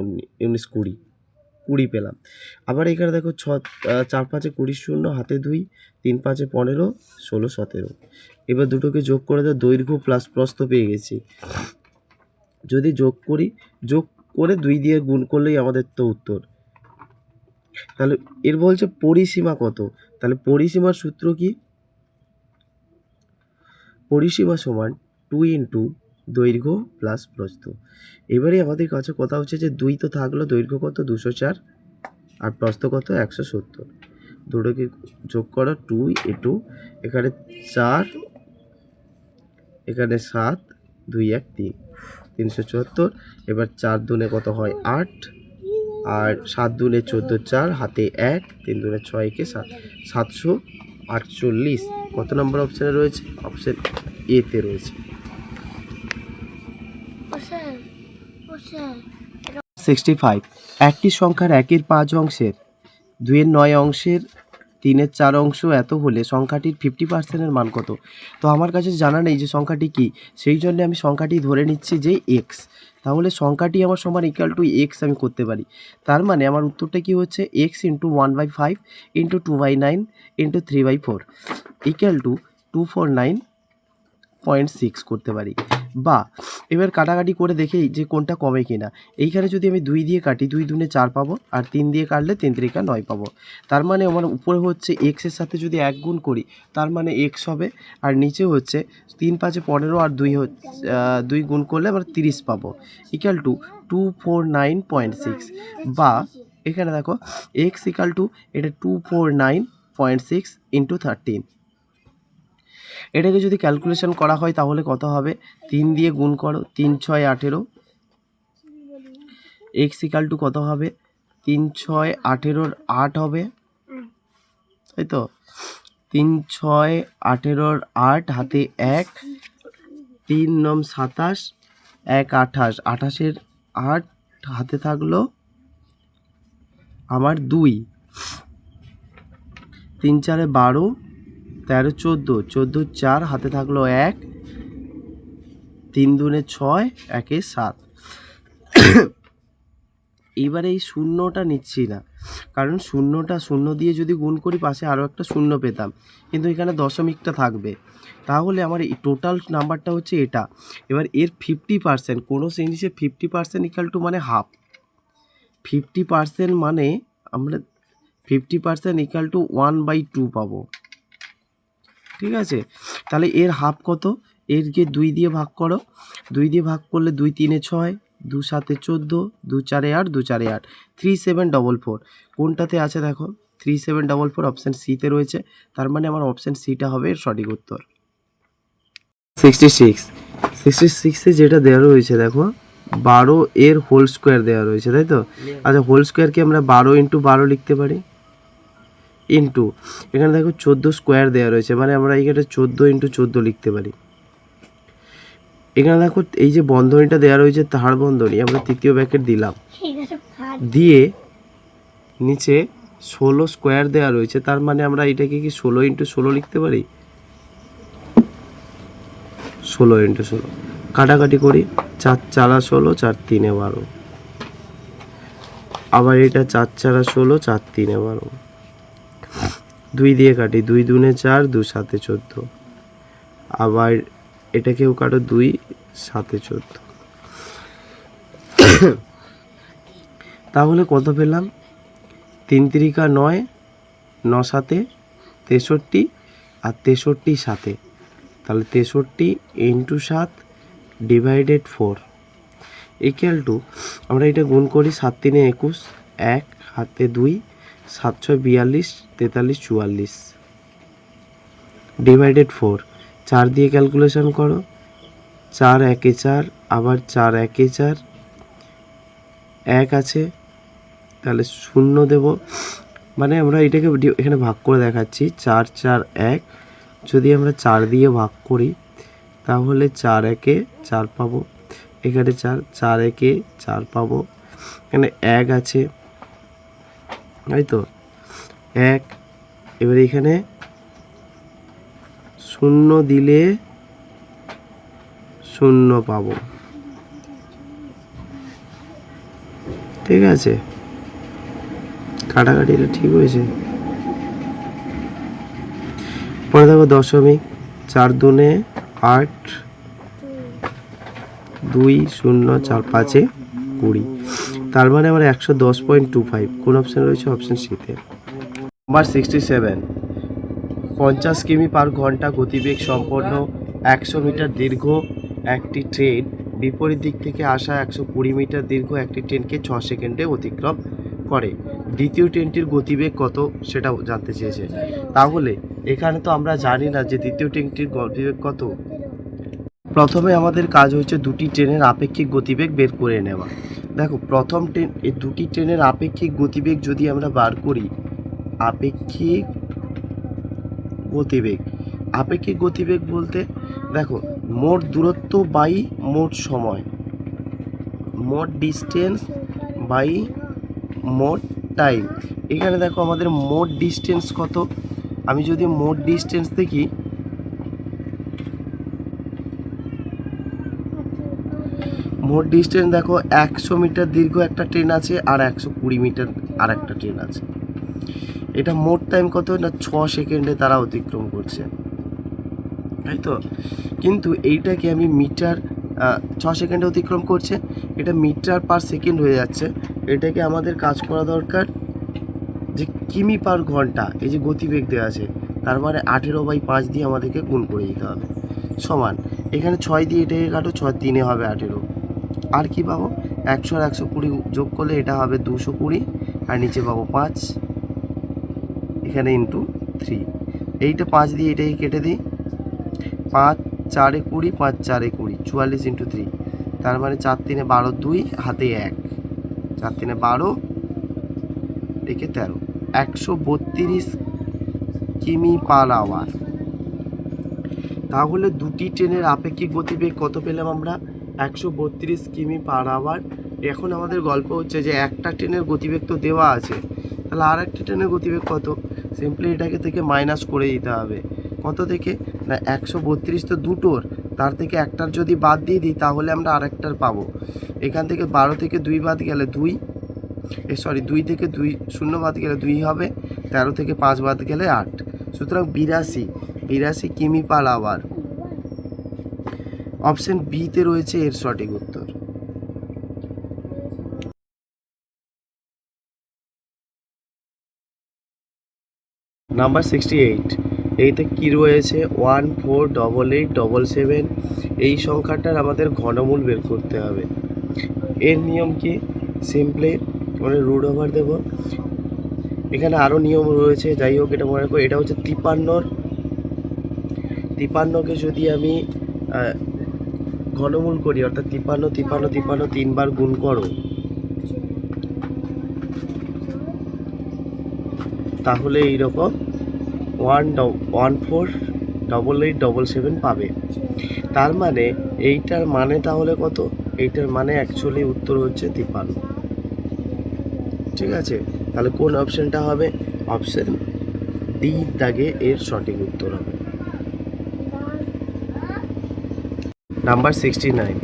19 20 পেলাম। আবার এখানে দেখো 4 5 20 শূন্য, হাতে 2, 3 5 15, 16 17। এবার দুটোকে যোগ করে দাও, দৈর্ঘ্য প্লাস প্রস্থ পেয়ে গেছি। যদি যোগ করে 2 দিয়ে গুণ করলেই আমাদের তো উত্তর। তাহলে এর বলছে পরিসীমা কত, তাহলে পরিসীমার সূত্র কি, পরিসীমা সমান 2 × দৈর্ঘ্য প্লাস প্রস্থ। এবারে আমাদের কাছে কথা হচ্ছে যে 2 তো থাকলো, দৈর্ঘ্য কত 204 আর প্রস্থ কত 170। দুটোকে যোগ করো 2 × এখানে 4, এখানে 7, 2 1 3, 374। এবার 4 দুনে কত হয় 8, আর 7 দুনে 14, 4 হাতে 1, 3 দুনে 6 7, 48 কত নম্বর অপশানে রয়েছে? অপশান এতে রয়েছে। 65 একটি সংখ্যার 1/5 অংশের 2/9 অংশের 3/4 অংশ এত হলে সংখ্যাটির 50% মান কত? তো আমার কাছে জানা নেই যে সংখ্যাটি কি, সেই জন্য আমি সংখ্যাটি ধরে নিচ্ছি যে এক্স। তাহলে সংখ্যাটি আমার সমান ইকুয়াল টু এক্স আমি করতে পারি। তার মানে আমার উত্তরটা কি হচ্ছে? X into 1/5 into 2/9 into 3/4 equal to 249.6 করতে পারি। বা এবার কাটাকাটি করে দেখি যে কোনটা কমে কিনা। এইখানে যদি আমি 2 দিয়ে কাটি 2 দুনে 4 পাবো, আর 3 দিয়ে কাটলে 3 3 9 পাবো। তার মানে আমার উপরে হচ্ছে এক্সের সাথে যদি 1 গুণ করি তার মানে এক্স হবে, আর নিচে হচ্ছে 3 5 15 আর 2 গুণ করলে আমরা 30 পাবো ইকুয়াল টু 249.6। বা এখানে দেখো এক্স ইকুয়াল টু এটা 249.6 ইন্টু 13। এটাকে যদি ক্যালকুলেশন করা হয় তাহলে কত হবে? 3 দিয়ে গুণ করো, 3 6 18। এক্স ইকাল টু কত হবে? 3 6 18 8 হবে, তাই তো? 3 6 18 8 হাতে 1, 3 9 27, 1 28, 28-এর 8 হাতে থাকলো আমার 2, 3 4 12, 13 14, 14 4 হাতে থাকলো 1, 3 দুনে 6, 1 7। এইবারে এই শূন্যটা নিচ্ছি না, কারণ শূন্য দিয়ে যদি গুণ করি পাশে আরও একটা শূন্য পেতাম, কিন্তু এখানে দশমিকটা থাকবে। তাহলে আমার এই টোটাল নাম্বারটা হচ্ছে এটা। এবার এর 50%, কোনো জিনিসের 50% ইকাল টু মানে হাফ। 50% মানে আমরা 50% ইকাল টু 1/2 পাবো, ঠিক আছে? তাহলে এর হাফ কত? এরকে 2 দিয়ে ভাগ করো, 2 দিয়ে ভাগ করলে 2 3 6, 2 7 14, 2 4 8, 2 4 8, 3744 কোনটাতে আছে দেখো? 3744 অপশান সিতে রয়েছে। তার মানে আমার অপশান সিটা হবে এর সঠিক উত্তর। 66 এ যেটা দেওয়া রয়েছে দেখো, 12 এর হোল স্কোয়ার দেওয়া রয়েছে, তাই তো? আচ্ছা, হোল স্কোয়ারকে আমরা 12 ইন্টু 12 লিখতে পারি, ইন্টু এখানে দেখো 14 স্কোয়ার দেওয়া রয়েছে, মানে আমরা এইখানে 14 ইন্টু 14 লিখতে পারি। এখানে দেখো এই যে বন্ধনীটা দেওয়া রয়েছে তাহার বন্ধনী, আমরা তৃতীয় ব্র্যাকেট দিলাম, দিয়ে নিচে 16 স্কোয়ার দেওয়া রয়েছে, তার মানে আমরা এটাকে কি 16 ইন্টু 16 লিখতে পারি? 16 ইন্টু 16 কাটাকাটি করি, 4 4 16, 4 3 12, আবার এটা 4 4 16, 4 3 12, 2 দিয়ে কাটি, 2 দুনে 4, 2 7 14, আবার এটাকেও কাটো, 2 7 14। তাহলে কত পেলাম? 3 3 9, 9 7 63, আর 63 7, তাহলে 63 ইন্টু 7 ডিভাইডেড 4 ইকুয়াল টু, আমরা এটা গুণ করি, 7 3 21, 1 হাতে 2, 7 6 42, 43 44 ডিভাইডেড 4, 4 দিয়ে ক্যালকুলেশন করো, 4 1 4, আবার 4 1 4, 1 আছে, তাহলে 0 দেব, মানে আমরা এটাকে এখানে ভাগ করে দেখাচ্ছি, 4 4 1, যদি আমরা 4 দিয়ে ভাগ করি তাহলে 4 1 4 পাবো, এখানে 4 4 1 4 পাবো, এখানে 1 আছে, তাই তো? 1, এবার এখানে 0 দিলে 0 পাবো, ঠিক আছে? কাটাকাটিটা ঠিক হয়েছে। পরে দেখো দশমিক, 4 দুনে 8, 2 0 4 5 20, তার মানে আমার 110.25 কোন অপশান রয়েছে? অপশান সিতে। নাম্বার 67, 50 কিমি পার ঘন্টা গতিবেগ সম্পন্ন 100 মিটার দীর্ঘ একটি ট্রেন বিপরীত দিক থেকে আসা 120 মিটার দীর্ঘ একটি ট্রেনকে 6 সেকেন্ডে অতিক্রম করে। দ্বিতীয় ট্রেনটির গতিবেগ কত সেটা জানতে চেয়েছে। তাহলে এখানে তো আমরা জানি না যে দ্বিতীয় ট্রেনটির গতিবেগ কত। প্রথমে আমাদের কাজ হচ্ছে দুটি ট্রেনের আপেক্ষিক গতিবেগ বের করে নেওয়া। দেখো প্রথম ট্রেন, এই দুটি ট্রেনের আপেক্ষিক গতিবেগ যদি আমরা বার করি, আপেক্ষিক গতিবেগ। আপেক্ষিক গতিবেগ বলতে দেখো মোট দূরত্ব বাই মোট সময়, মোট ডিস্টেন্স বাই মোট টাইম। এখানে দেখো আমাদের মোট ডিস্টেন্স কত, আমি যদি মোট ডিস্টেন্স দেখি, মোট ডিস্টেন্স দেখো 100 মিটার দীর্ঘ একটা ট্রেন আছে আর 120 মিটার আর একটা ট্রেন আছে। এটা মোট টাইম কত না 6 সেকেন্ডে তারা অতিক্রম করছে, তাই তো। কিন্তু এইটাকে আমি মিটার 6 সেকেন্ডে অতিক্রম করছে, এটা মিটার পার সেকেন্ড হয়ে যাচ্ছে। এটাকে আমাদের কাজ করা দরকার যে কিমি পার ঘন্টা, এই যে গতিবেগ দেওয়া আছে তার মানে 18/5 দিয়ে আমাদেরকে গুণ করে দিতে হবে, সমান এখানে 6 দিয়ে এটাকে কাটো, 6 3 হবে 18। আর কি পাবো 100 আর 120 যোগ করলে এটা হবে 220, আর নিচে পাবো 5, এখানে ইন্টু 3। এইটা 5 দিয়ে এটাকে কেটে দিই, 5 4 20, 5 4 20, 44 ইন্টু 3, তার মানে 4 3 12, 2 হাতে 1, 4 3 12, একে 13, 132 কিমি পার আওয়ার। তাহলে দুটি ট্রেনের আপেক্ষিক গতিবেগ কত পেলাম আমরা, 132 কিমি পার আওয়ার। এখন আমাদের গল্প হচ্ছে যে একটা ট্রেনের গতিবেগ তো দেওয়া আছে, তাহলে আর একটা ট্রেনের গতিবেগ কত, সিম্পলি এটাকে থেকে মাইনাস করে দিতে হবে। কত থেকে না 132 তো দুটোর, তার থেকে একটার যদি বাদ দিয়ে দিই তাহলে আমরা আরেকটার পাবো। এখান থেকে 12 থেকে 2 বাদ গেলে 2, 2 থেকে 2 শূন্য বাদ গেলে 2 হবে, 13 থেকে 5 বাদ গেলে 8, সুতরাং 82 কিমি পার আওয়ার। অপশন বিতে রয়েছে এর সঠিক উত্তর। নাম্বার 68, এইতে কি রয়েছে 148877, এই সংখ্যাটার আমাদের ঘনমূল বের করতে হবে। এর নিয়ম কি, সিম্পলি মানে রুট ওভার দেব। এখানে আরও নিয়ম রয়েছে, যাই হোক এটা মনে রাখো। এটা হচ্ছে 53কে যদি আমি ঘনমূল করি, অর্থাৎ 53 3বার গুণ করো, তাহলে এইরকম 148877 পাবে। তার মানে এইটার মানে তাহলে কত, এইটার মানে অ্যাকচুয়ালি উত্তর হচ্ছে 53। ঠিক আছে, তাহলে কোন অপশানটা হবে, অপশান ডি দাগে এর সঠিক উত্তর হবে। নাম্বার 69,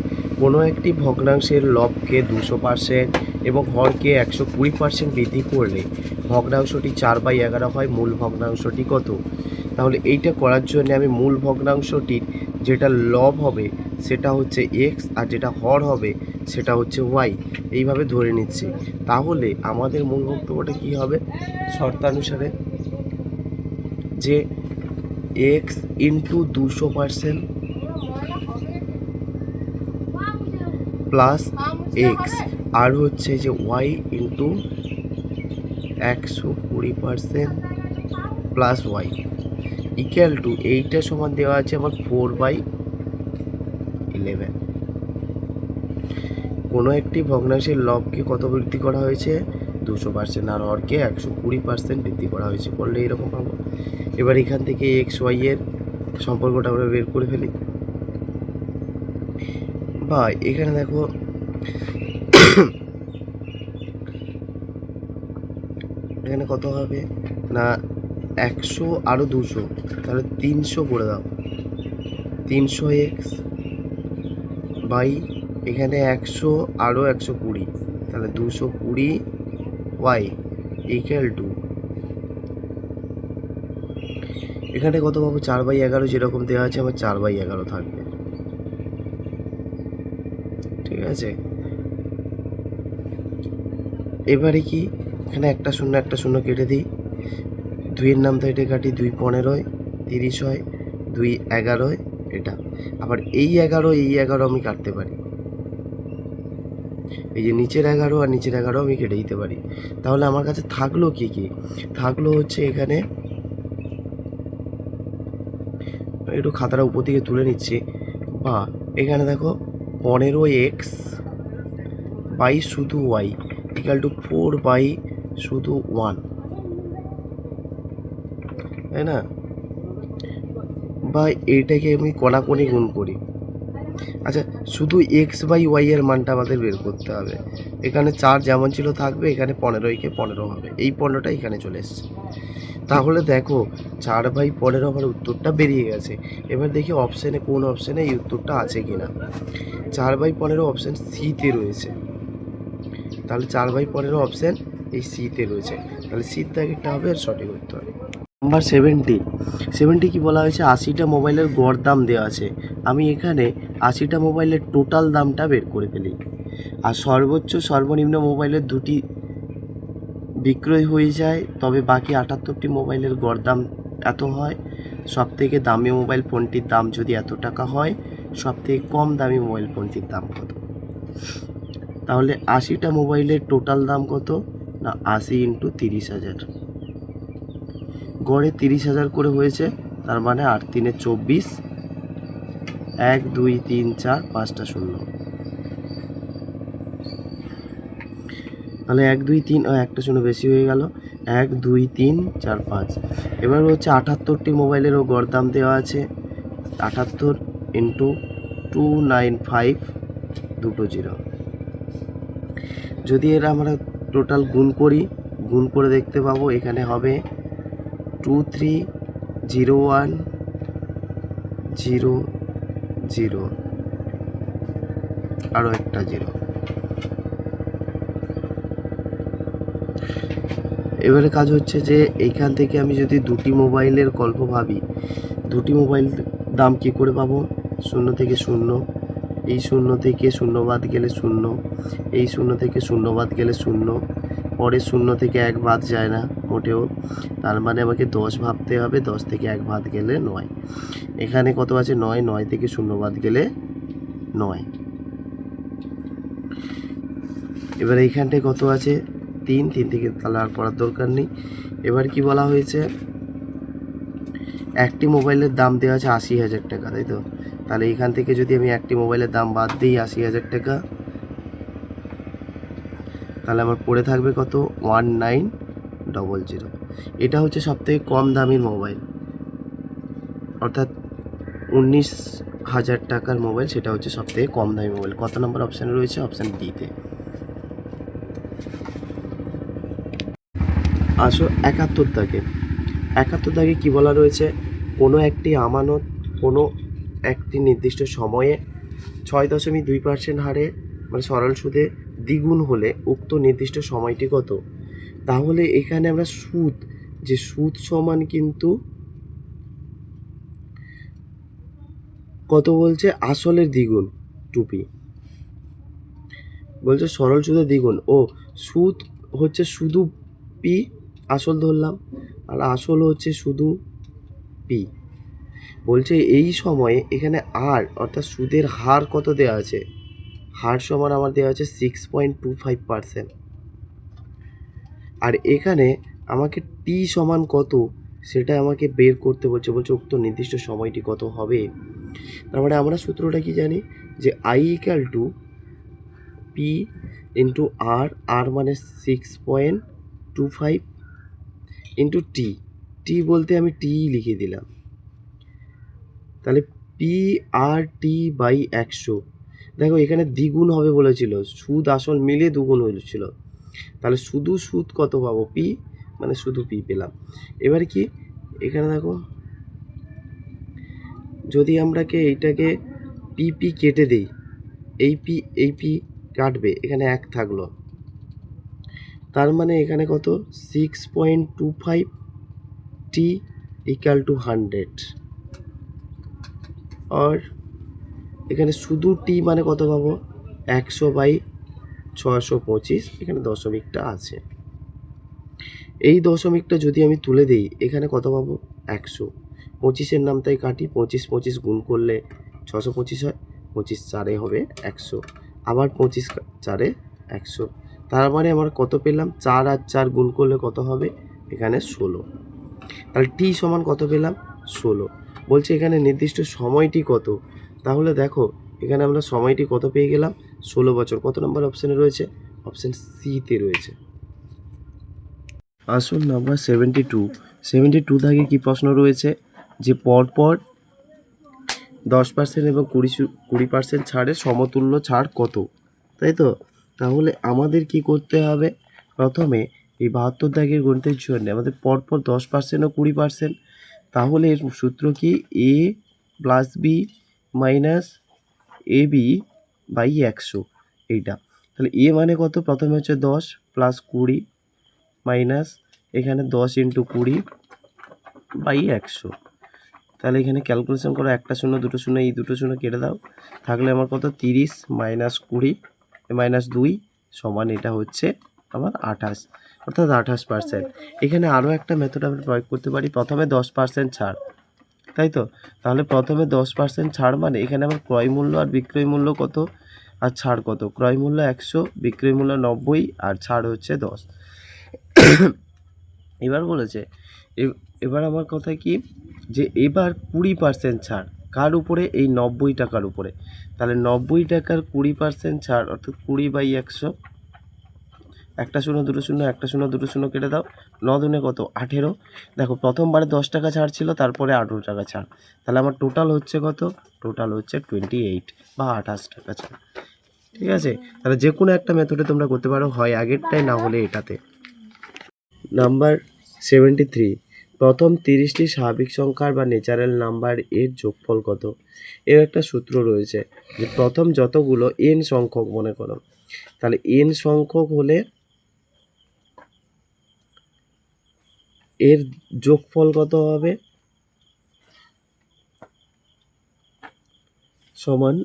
কোনো একটি ভগ্নাংশের লবকে 200% এবং হরকে 120% বৃদ্ধি করলে ভগ্নাংশটি 4/11 হয়, মূল ভগ্নাংশটি কত। তাহলে এইটা করার জন্য আমি মূল ভগ্নাংশটির যেটা লব হবে সেটা হচ্ছে এক্স, আর যেটা হর হবে সেটা হচ্ছে ওয়াই, এইভাবে ধরে নিচ্ছি। তাহলে আমাদের মূল বক্তব্যটা কী হবে, শর্তানুসারে যে এক্স ইন্টু 200% প্লাস এক্স, আর হচ্ছে যে Y into 120% plus Y equal to, এইটা সমান দেওয়া আছে আমার 4/11। কোনো একটি ভগ্নাংশের লবকে কত বৃদ্ধি করা হয়েছে 200%, আর হরকে 120% বৃদ্ধি করা হয়েছে, করলে এরকম পাবো। এবার এখান থেকে এক্স ওয়াই এর সম্পর্কটা আমরা বের করে ফেলি। বা এখানে দেখো এখানে কত হবে না 100 আরও 200, তাহলে 300 করে দাও, 300 এক্স বাই এখানে 100 আরও 120, তাহলে 220 ওয়াই ইকুয়াল টু, এখানে কত পাবো 4/11, যেরকম দেওয়া আছে আমার 4/11 থাকবে। ঠিক আছে, এবারে কি এখানে একটা শূন্য কেটে দিই, 2-এর নাম তো এটা কাটি, 2 15 হয়, 30 হয়, 2 11 হয়, এটা আবার এই 11 আমি কাটতে পারি, এই যে নিচের 11 আর নিচের 11 আমি কেটে দিতে পারি। তাহলে আমার কাছে থাকলো কি কি, থাকলো হচ্ছে এখানে একটু খাতাটা উপর দিকে তুলে নিচ্ছি, বা এখানে দেখো 15x বাই শুধু ওয়াই ইকাল টু 4 বাই শুধু 1, তাই না। বা এইটাকে আমি কড়াকড়ি গুণ করি। আচ্ছা, শুধু এক্স বাই ওয়াই এর মানটা আমাদের বের করতে হবে। এখানে 4 যেমন ছিল থাকবে, এখানে 15 15 হবে, এই 15টা এখানে চলে এসছে। তাহলে দেখো 4/15 আমার উত্তরটা বেরিয়ে গেছে। এবার দেখি অপশানে কোন অপশানে এই উত্তরটা আছে কিনা। 4/15 অপশান সিতে রয়েছে, তাহলে 4/15 অপশান এই সিতে রয়েছে, তাহলে সির দাগেরটা হবে এর সঠিক উত্তর। নাম্বার 70 কি বলা হয়েছে, 80টা মোবাইলের গড় দাম দেওয়া আছে। আমি এখানে 80টা মোবাইলের টোটাল দামটা বের করে ফেলি। আর সর্বোচ্চ সর্বনিম্ন মোবাইলের দুটি বিক্রয় হয়ে যায়, তবে বাকি 78টি মোবাইলের গড় দাম এত হয়। সবথেকে দামি মোবাইল ফোনটির দাম যদি এত টাকা হয়, সবথেকে কম দামি মোবাইল ফোনটির দাম কত? তাহলে 80টা মোবাইলের টোটাল দাম কত না, 80 × 30,000, গড়ে 30,000 করে হয়েছে, তার মানে 8 × 3 = 24, 1 2 3 4 5টা শূন্য, তাহলে 1 2 3 একটা শূন্য বেশি হয়ে গেল, 1 2 3 4 5। এবার হচ্ছে 78টি মোবাইলেরও গড় দাম দেওয়া আছে, 78 × 295 দুটো জিরো। যদি এরা আমরা টোটাল গুণ করি, গুণ করে দেখতে পাবো এখানে হবে 230100 আরও একটা জিরো। এবারে কাজ হচ্ছে যে এইখান থেকে আমি যদি দুটি মোবাইলের গল্প ভাবি, দুটি মোবাইল দাম কী করে পাবো, 0 থেকে 0, এই 0 থেকে 0 বাদ গেলে 0, এই 0 থেকে 0 বাদ গেলে 0, পরে 0 থেকে 1 বাদ যায় না মোটেও, তার মানে আমাকে 10 ভাবতে হবে, 10 থেকে 1 বাদ গেলে 9। এখানে কত আছে, 9, 9 থেকে 0 বাদ গেলে 9। এবার এইখানটায় কত আছে, 3, 3 থেকে তাহলে আর পড়ার দরকার নেই। এবার কি বলা হয়েছে, একটি মোবাইলের দাম দেওয়া আছে 80,000 টাকা, তাই তো? তাহলে এখান থেকে যদি আমি একটি মোবাইলের দাম বাদ দিই 80,000 টাকা, তাহলে আমার পড়ে থাকবে কত, 1900। এটা হচ্ছে সবথেকে কম দামির মোবাইল, অর্থাৎ 19,000 টাকার মোবাইল, সেটা হচ্ছে সবথেকে কম দামি মোবাইল। কত নম্বর অপশানে রয়েছে, অপশান ডিতে। আসো 71 দাগে। 71 দাগে কী বলা রয়েছে, কোনো একটি আমানত কোনো একটি নির্দিষ্ট সময়ে 6.2% হারে মানে সরল সুদে দ্বিগুণ হলে উক্ত নির্দিষ্ট সময়টি কত? তাহলে এখানে আমরা সুদ, যে সুদ সমান কিন্তু কত বলছে, আসলের দ্বিগুণ, টুপি বলছে সরল সুদের দ্বিগুণ, ও সুদ হচ্ছে শুধু পি, আসল ধরলাম, আর আসল হচ্ছে শুধু পি। বলছে এই সময়ে এখানে আর অর্থাৎ সুদের হার কত দেওয়া আছে, হার সমান আমার দেওয়া আছে 6.25%। আর এখানে আমাকে টি সমান কত সেটা আমাকে বের করতে বলছে, বলছে উক্ত নির্দিষ্ট সময়টি কত হবে। তার মানে আমরা সূত্রটা কি জানি, যে I equal to P into R, R মানে 6.25 ইন্টু টি, টি বলতে আমি টি লিখে দিলাম, তাহলে পি আর টি বাই 100। দেখো এখানে দ্বিগুণ হবে বলেছিল, সুদ আসল মিলে দুগুণ হয়েছিল, তাহলে শুধু সুদ কত পাবো, পি, মানে শুধু পি পেলাম। এবার কি এখানে দেখো, যদি আমরাকে এইটাকে পি পি কেটে দিই, এই পি কাটবে, এখানে 1 থাকলো, তার মানে এখানে কত, 6.25 টি ইকুয়াল টু 100, আর এখানে শুধু টি মানে কত পাবো, 100/625, এখানে দশমিকটা আছে, এই দশমিকটা যদি আমি তুলে দিই এখানে কত পাবো, 100। 25-এর নামটাই কাটি, 25 25 গুণ করলে 625 হয়, 25 4 হবে 100, আবার 25 4 100, তার মানে আমার কত পেলাম, 4 আর 4 গুণ করলে কত হবে, এখানে 16। তাহলে টি সমান কত পেলাম, 16। বলছে এখানে নির্দিষ্ট সময়টি কত, তাহলে দেখো এখানে আমরা সময়টি কত পেয়ে গেলাম, 16 বছর। কত নম্বর অপশানে রয়েছে, অপশান সিতে রয়েছে। আসুন নাম্বার 72 দাগে কী প্রশ্ন রয়েছে, যে পরপর 10% এবং 20% ছাড়ের সমতুল্য ছাড় কত, তাই তো? তাহলে আমাদের কি করতে হবে, প্রথমে এই 72 দাগের গণিতের জন্য আমাদের পরপর 10% ও 20%, তাহলে এর সূত্র কি, A plus B minus A B by 100, এইটা। তাহলে এ মানে কত, প্রথমে হচ্ছে 10 প্লাস 20 মাইনাস এখানে 10 ইন্টু 20 বাই 100। তাহলে এখানে ক্যালকুলেশন করো, একটা শূন্য দুটো শূন্য, এই দুটো শূন্য কেটে দাও, থাকলে আমার কত, 30 মাইনাস 20 মাইনাস 2 সমান এটা হচ্ছে আমার 28, অর্থাৎ 28%। এখানে আরও একটা মেথড আমরা প্রয়োগ করতে পারি, প্রথমে 10% ছাড়, তাই তো? তাহলে প্রথমে 10% ছাড় মানে এখানে আমার ক্রয় মূল্য আর বিক্রয় মূল্য কত আর ছাড় কত, ক্রয় মূল্য 100, বিক্রয় মূল্য 90 আর ছাড় হচ্ছে 10। এবার বলেছে এবার আমার কথা কি, যে এবার 20% ছাড় কার উপরে, এই 90 টাকার উপরে। তাহলে 90 টাকার 20% ছাড় অর্থাৎ 20/100, একটা শূন্য দুটো শূন্য, একটা শূন্য দুটো শূন্য কেটে দাও, 9 দুনে কত, 18। দেখো প্রথমবারে 10 টাকা ছাড় ছিল, তারপরে 18 টাকা ছাড়, তাহলে আমার টোটাল হচ্ছে কত, টোটাল হচ্ছে 28 বা 28 টাকা ছাড়। ঠিক আছে, তাহলে যে কোনো একটা মেথডে তোমরা করতে পারো, হয় আগেরটাই না হলে এটাতে। নাম্বার 73, প্রথম 30টি স্বাভাবিক সংখ্যার বা ন্যাচারাল নাম্বার এর যোগফল কত। এর একটা সূত্র রয়েছে, যে প্রথম যতগুলো n সংখ্যক মনে করো, তাহলে n সংখ্যক হলে এর যোগফল কত হবে, সমান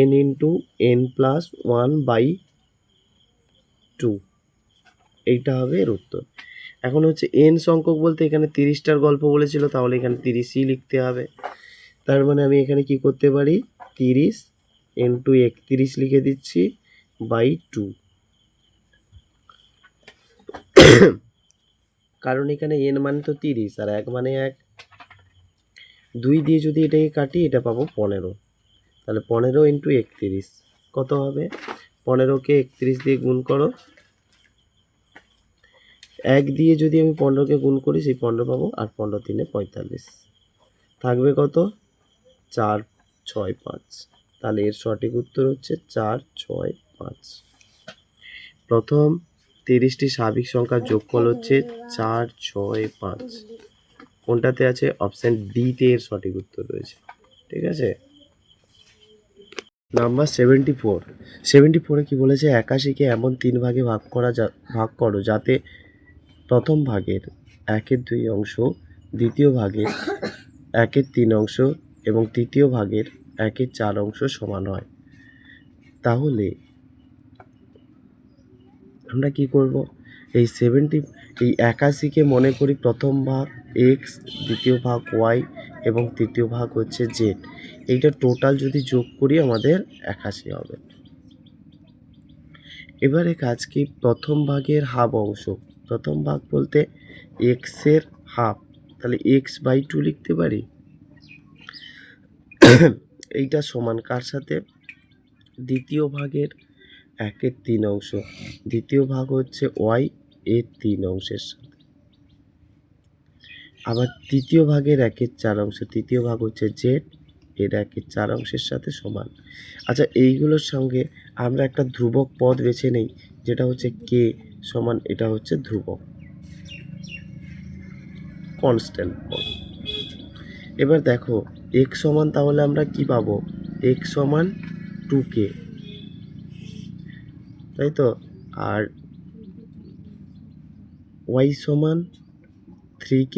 n ইন্টু n প্লাস 1/2, এইটা হবে এর উত্তর। এখন হচ্ছে n সংখ্যক বলতে এখানে 30টার গল্প বলেছিল, তাহলে এখানে 30ই লিখতে হবে। তার মানে আমি এখানে কি করতে পারি, 30 ইন্টু 31 লিখে দিচ্ছি বাই 2, কারণ এখানে n মানে তো 30 আর 1 মানে 1, 2 দিয়ে যদি এটাকে কাটি এটা পাবো 15, তাহলে 15 ইন্টু 31 কত হবে, 15কে 31 দিয়ে গুণ করো, 1 দিয়ে যদি আমি 15কে গুণ করি সেই 15 পাবো, আর 15 3 45, থাকবে কত, 4 6 5, তাহলে এর সঠিক উত্তর হচ্ছে 4 6 5। প্রথম 30টি স্বাভাবিক সংখ্যার যোগফল হচ্ছে 4 6 5, কোনটাতে আছে, অপশান ডিতে এর সঠিক উত্তর রয়েছে। ঠিক আছে, নাম্বার 74 কি বলেছে, 81কে এমন 3 ভাগে ভাগ করো যাতে প্রথম ভাগের 1/2 অংশ, দ্বিতীয় ভাগের 1/3 অংশ এবং তৃতীয় ভাগের 1/4 অংশ সমান হয়। তাহলে আমরা কি করব, এই 81কে মনে করি প্রথম ভাগ x, দ্বিতীয় ভাগ y এবং তৃতীয় ভাগ হচ্ছে z, এইটা টোটাল যদি যোগ করি আমাদের 81 হবে। এবারে কাজ কি, প্রথম ভাগের হাফ অংশ, প্রথম ভাগ বলতে x এর হাফ, তাহলে x/2 লিখতে পারি, এইটা সমান কার সাথে, দ্বিতীয় ভাগের 1/3 অংশ, দ্বিতীয় ভাগ হচ্ছে y এর 3 অংশের সাথে, আবার তৃতীয় ভাগের 1/4 অংশ, তৃতীয় ভাগ হচ্ছে z এর 1/4 অংশের সাথে সমান। আচ্ছা, এইগুলোর সঙ্গে আমরা একটা ধ্রুবক পদ বেছে নেই, যেটা হচ্ছে k সমান, এটা হচ্ছে ধ্রুবক কনস্ট্যান্ট পদ। এবার দেখো x সমান, তাহলে আমরা কি পাবো, x সমান 2k, তাই তো, আর y সমান 3k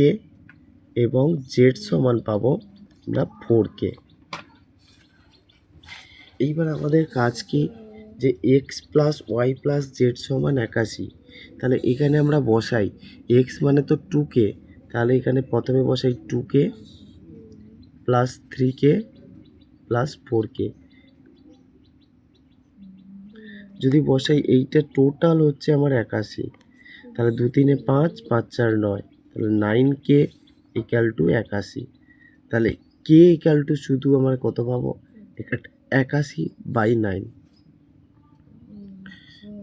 এবং z সমান পাবো আমরা 4k। এইবার আমাদের কাজ কি, যে x plus Y plus Z সমান 81, তাহলে এখানে আমরা বসাই, x মানে তো 2k, তাহলে এখানে প্রথমে বসাই 2k plus 3k plus 4k, যদি বসাই এইটা টোটাল হচ্ছে আমার 81, তাহলে 2 3 5 5 4 9, তাহলে 9k ইকুয়াল টু 81, তাহলে k ইকুয়াল টু শুধু আমরা কত পাবো, এখানে 81/9,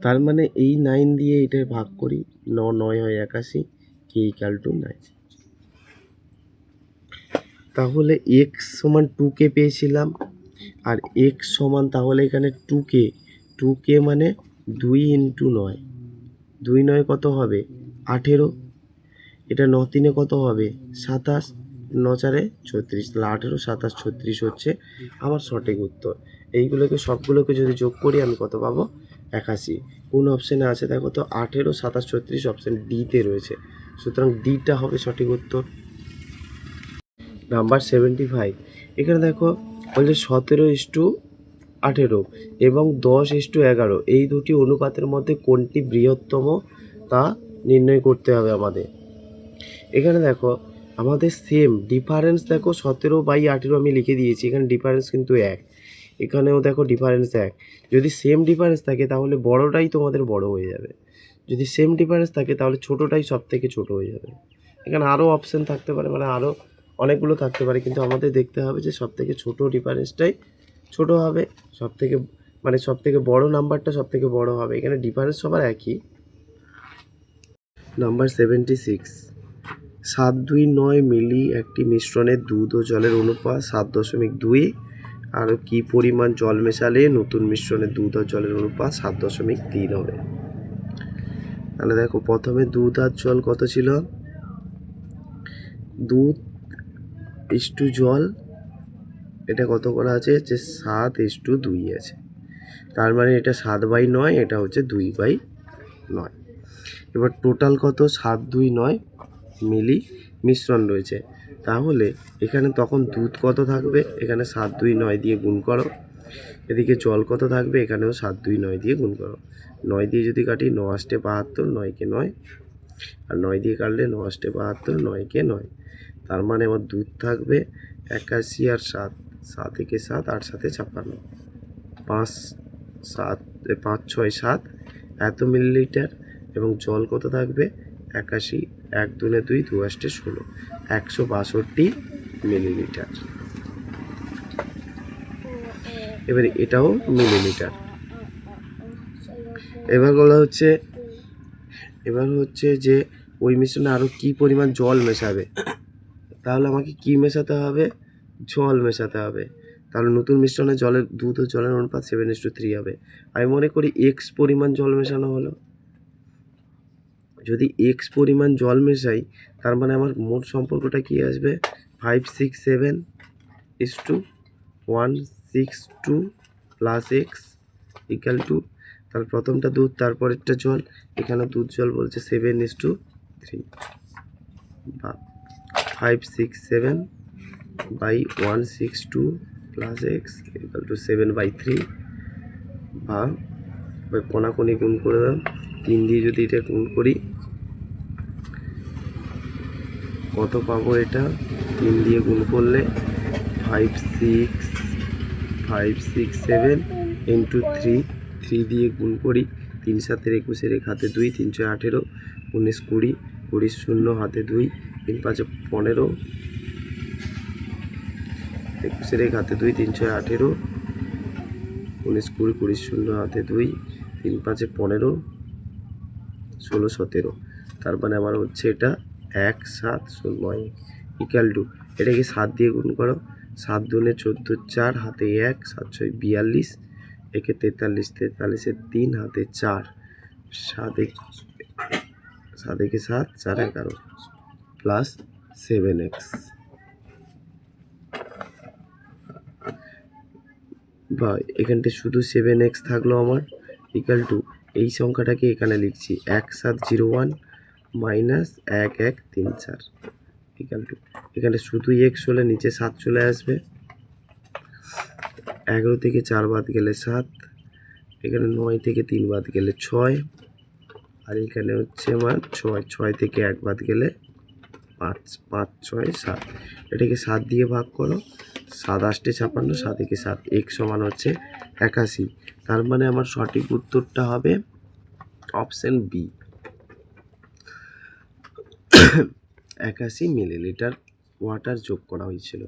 তার মানে এই 9 দিয়ে এটা ভাগ করি, 9 9 হয় 81, k ইকুয়াল টু 9। তাহলে এক্স সমান 2k পেয়েছিলাম, আর এক্স সমান তাহলে এখানে 2k মানে 2 ইন্টু 9, 2 9 কত হবে 18, এটা 9 3 কত হবে 27, 9 4 36, তাহলে 18 27 36 হচ্ছে আমার সঠিক উত্তর। এইগুলোকে সবগুলোকে যদি যোগ করি আমি কত পাবো 81। কোন অপশানে আছে দেখো তো, 18 27 36 অপশান ডিতে রয়েছে, সুতরাং ডিটা হবে সঠিক উত্তর। নাম্বার 75, এখানে দেখো বলছে 17:18 এবং 10:11 এই দুটি অনুপাতের মধ্যে কোনটি বৃহত্তম তা নির্ণয় করতে হবে আমাদের। এখানে দেখো আমাদের সেম ডিফারেন্স, দেখো 17/18 আমি লিখে দিয়েছি, এখানে ডিফারেন্স কিন্তু 1, এখানেও দেখো ডিফারেন্স 1। যদি সেম ডিফারেন্স থাকে তাহলে বড়টাই তোমাদের বড় হয়ে যাবে, যদি সেম ডিফারেন্স থাকে তাহলে ছোটোটাই সব থেকে ছোটো হয়ে যাবে। এখানে আরও অপশান থাকতে পারে, মানে আরও অনেকগুলো থাকতে পারে, কিন্তু আমাদের দেখতে হবে যে সব থেকে ছোটো ডিফারেন্সটাই ছোটো হবে, সব থেকে মানে সব থেকে বড়ো নাম্বারটা সব থেকে বড়ো হবে। এখানে ডিফারেন্স সবার একই। নাম্বার 76, 729 মিলি একটি মিশ্রণে দুধ ও জলের অনুপাত 7.2, আর কি পরিমাণ জল মেশালে নতুন মিশ্রণে দুধ আর জলের অনুপাত 7.3 হবে। তাহলে দেখো প্রথমে দুধ আর জল কত ছিল, দুধ ইস্টু জল, এটা কত করা আছে যে 7:2 আছে, তার মানে এটা 7/9, এটা হচ্ছে 2/9। এবার টোটাল কত 729 মিলি মিশ্রণ রয়েছে, তাহলে এখানে তখন দুধ কত থাকবে, এখানে 729 দিয়ে গুণ করো, এদিকে জল কত থাকবে, এখানেও 729 দিয়ে গুণ করো, 9 দিয়ে যদি কাটি 9 8 72, 9কে 9, আর 9 দিয়ে কাটলে 9 8 72, 9কে 9, তার মানে আমার দুধ থাকবে 81 আর 7, 7 একে 7, 8 7 56, 5 7 5 6 7 এত মিলিলিটার, এবং জল কত থাকবে 81, 1 2 2, 2 8 16, 162 মিলিলিটার। এবারে এটাও মিলিলিটার। এবার হচ্ছে যে ওই মিশ্রণে আরও কী পরিমাণ জল মেশাবে, তাহলে আমাকে কি মেশাতে হবে, জল মেশাতে হবে। তাহলে নতুন মিশ্রণে দুধ ও জলের অনুপাত 7:3 হবে। আমি মনে করি এক্স পরিমাণ জল মেশানো হলো, যদি এক্স পরিমাণ জল মেশাই তার মানে আমার মোট সম্পর্কটা কী আসবে 567:162 প্লাস এক্স ইকাল টু, তাহলে প্রথমটা দুধ তারপরেরটা জল, এখানে দুধ জল বলছে 7:3 বা 567/162 প্লাস এক্স ইকাল টু 7/3, বা কোনাকুনি গুণ করে দাও, 3 দিয়ে যদি এটা গুণ করি কত পাবো, এটা 3 দিয়ে গুণ করলে 5667 ইন্টু 3, 3 দিয়ে গুণ করি, 3 7 21, 1 হাতে 2, 3 6 18, 19 20, 20 0 হাতে 2, 3 5 15, 21 1 হাতে 2, 3 6 18, 19 20, 20 0 হাতে 2, 3 5 15, 16 17, তার মানে আমার হচ্ছে এটা 1709 ইকাল টু, এটাকে 7 দিয়ে গুণ করো, 7 দুনে 14, 4 হাতে 1, 7 6 42, একে 43, 43 3 হাতে 4, 7 একে 7 4 11 প্লাস 7x, বা এখানটা শুধু 7x থাকলো আমার ইকাল টু, এই সংখ্যাটাকে এখানে লিখছি 1701 মাইনাস 1134 ইকাল টু, এখানে শুধু এক্স হলে নিচে 7 চলে আসবে, 11 থেকে 4 বাদ গেলে 7, এখানে 9 থেকে 3 বাদ গেলে 6, আর এখানে হচ্ছে আমার 6 থেকে 1 বাদ গেলে 5, 5 6 7, এটাকে 7 দিয়ে ভাগ করো, 7 8 56, 7 একে 7, x সমান হচ্ছে 81, তার মানে আমার সঠিক উত্তরটা হবে অপশন বি, 81 মিলিলিটার ওয়াটার যোগ করা হয়েছিল।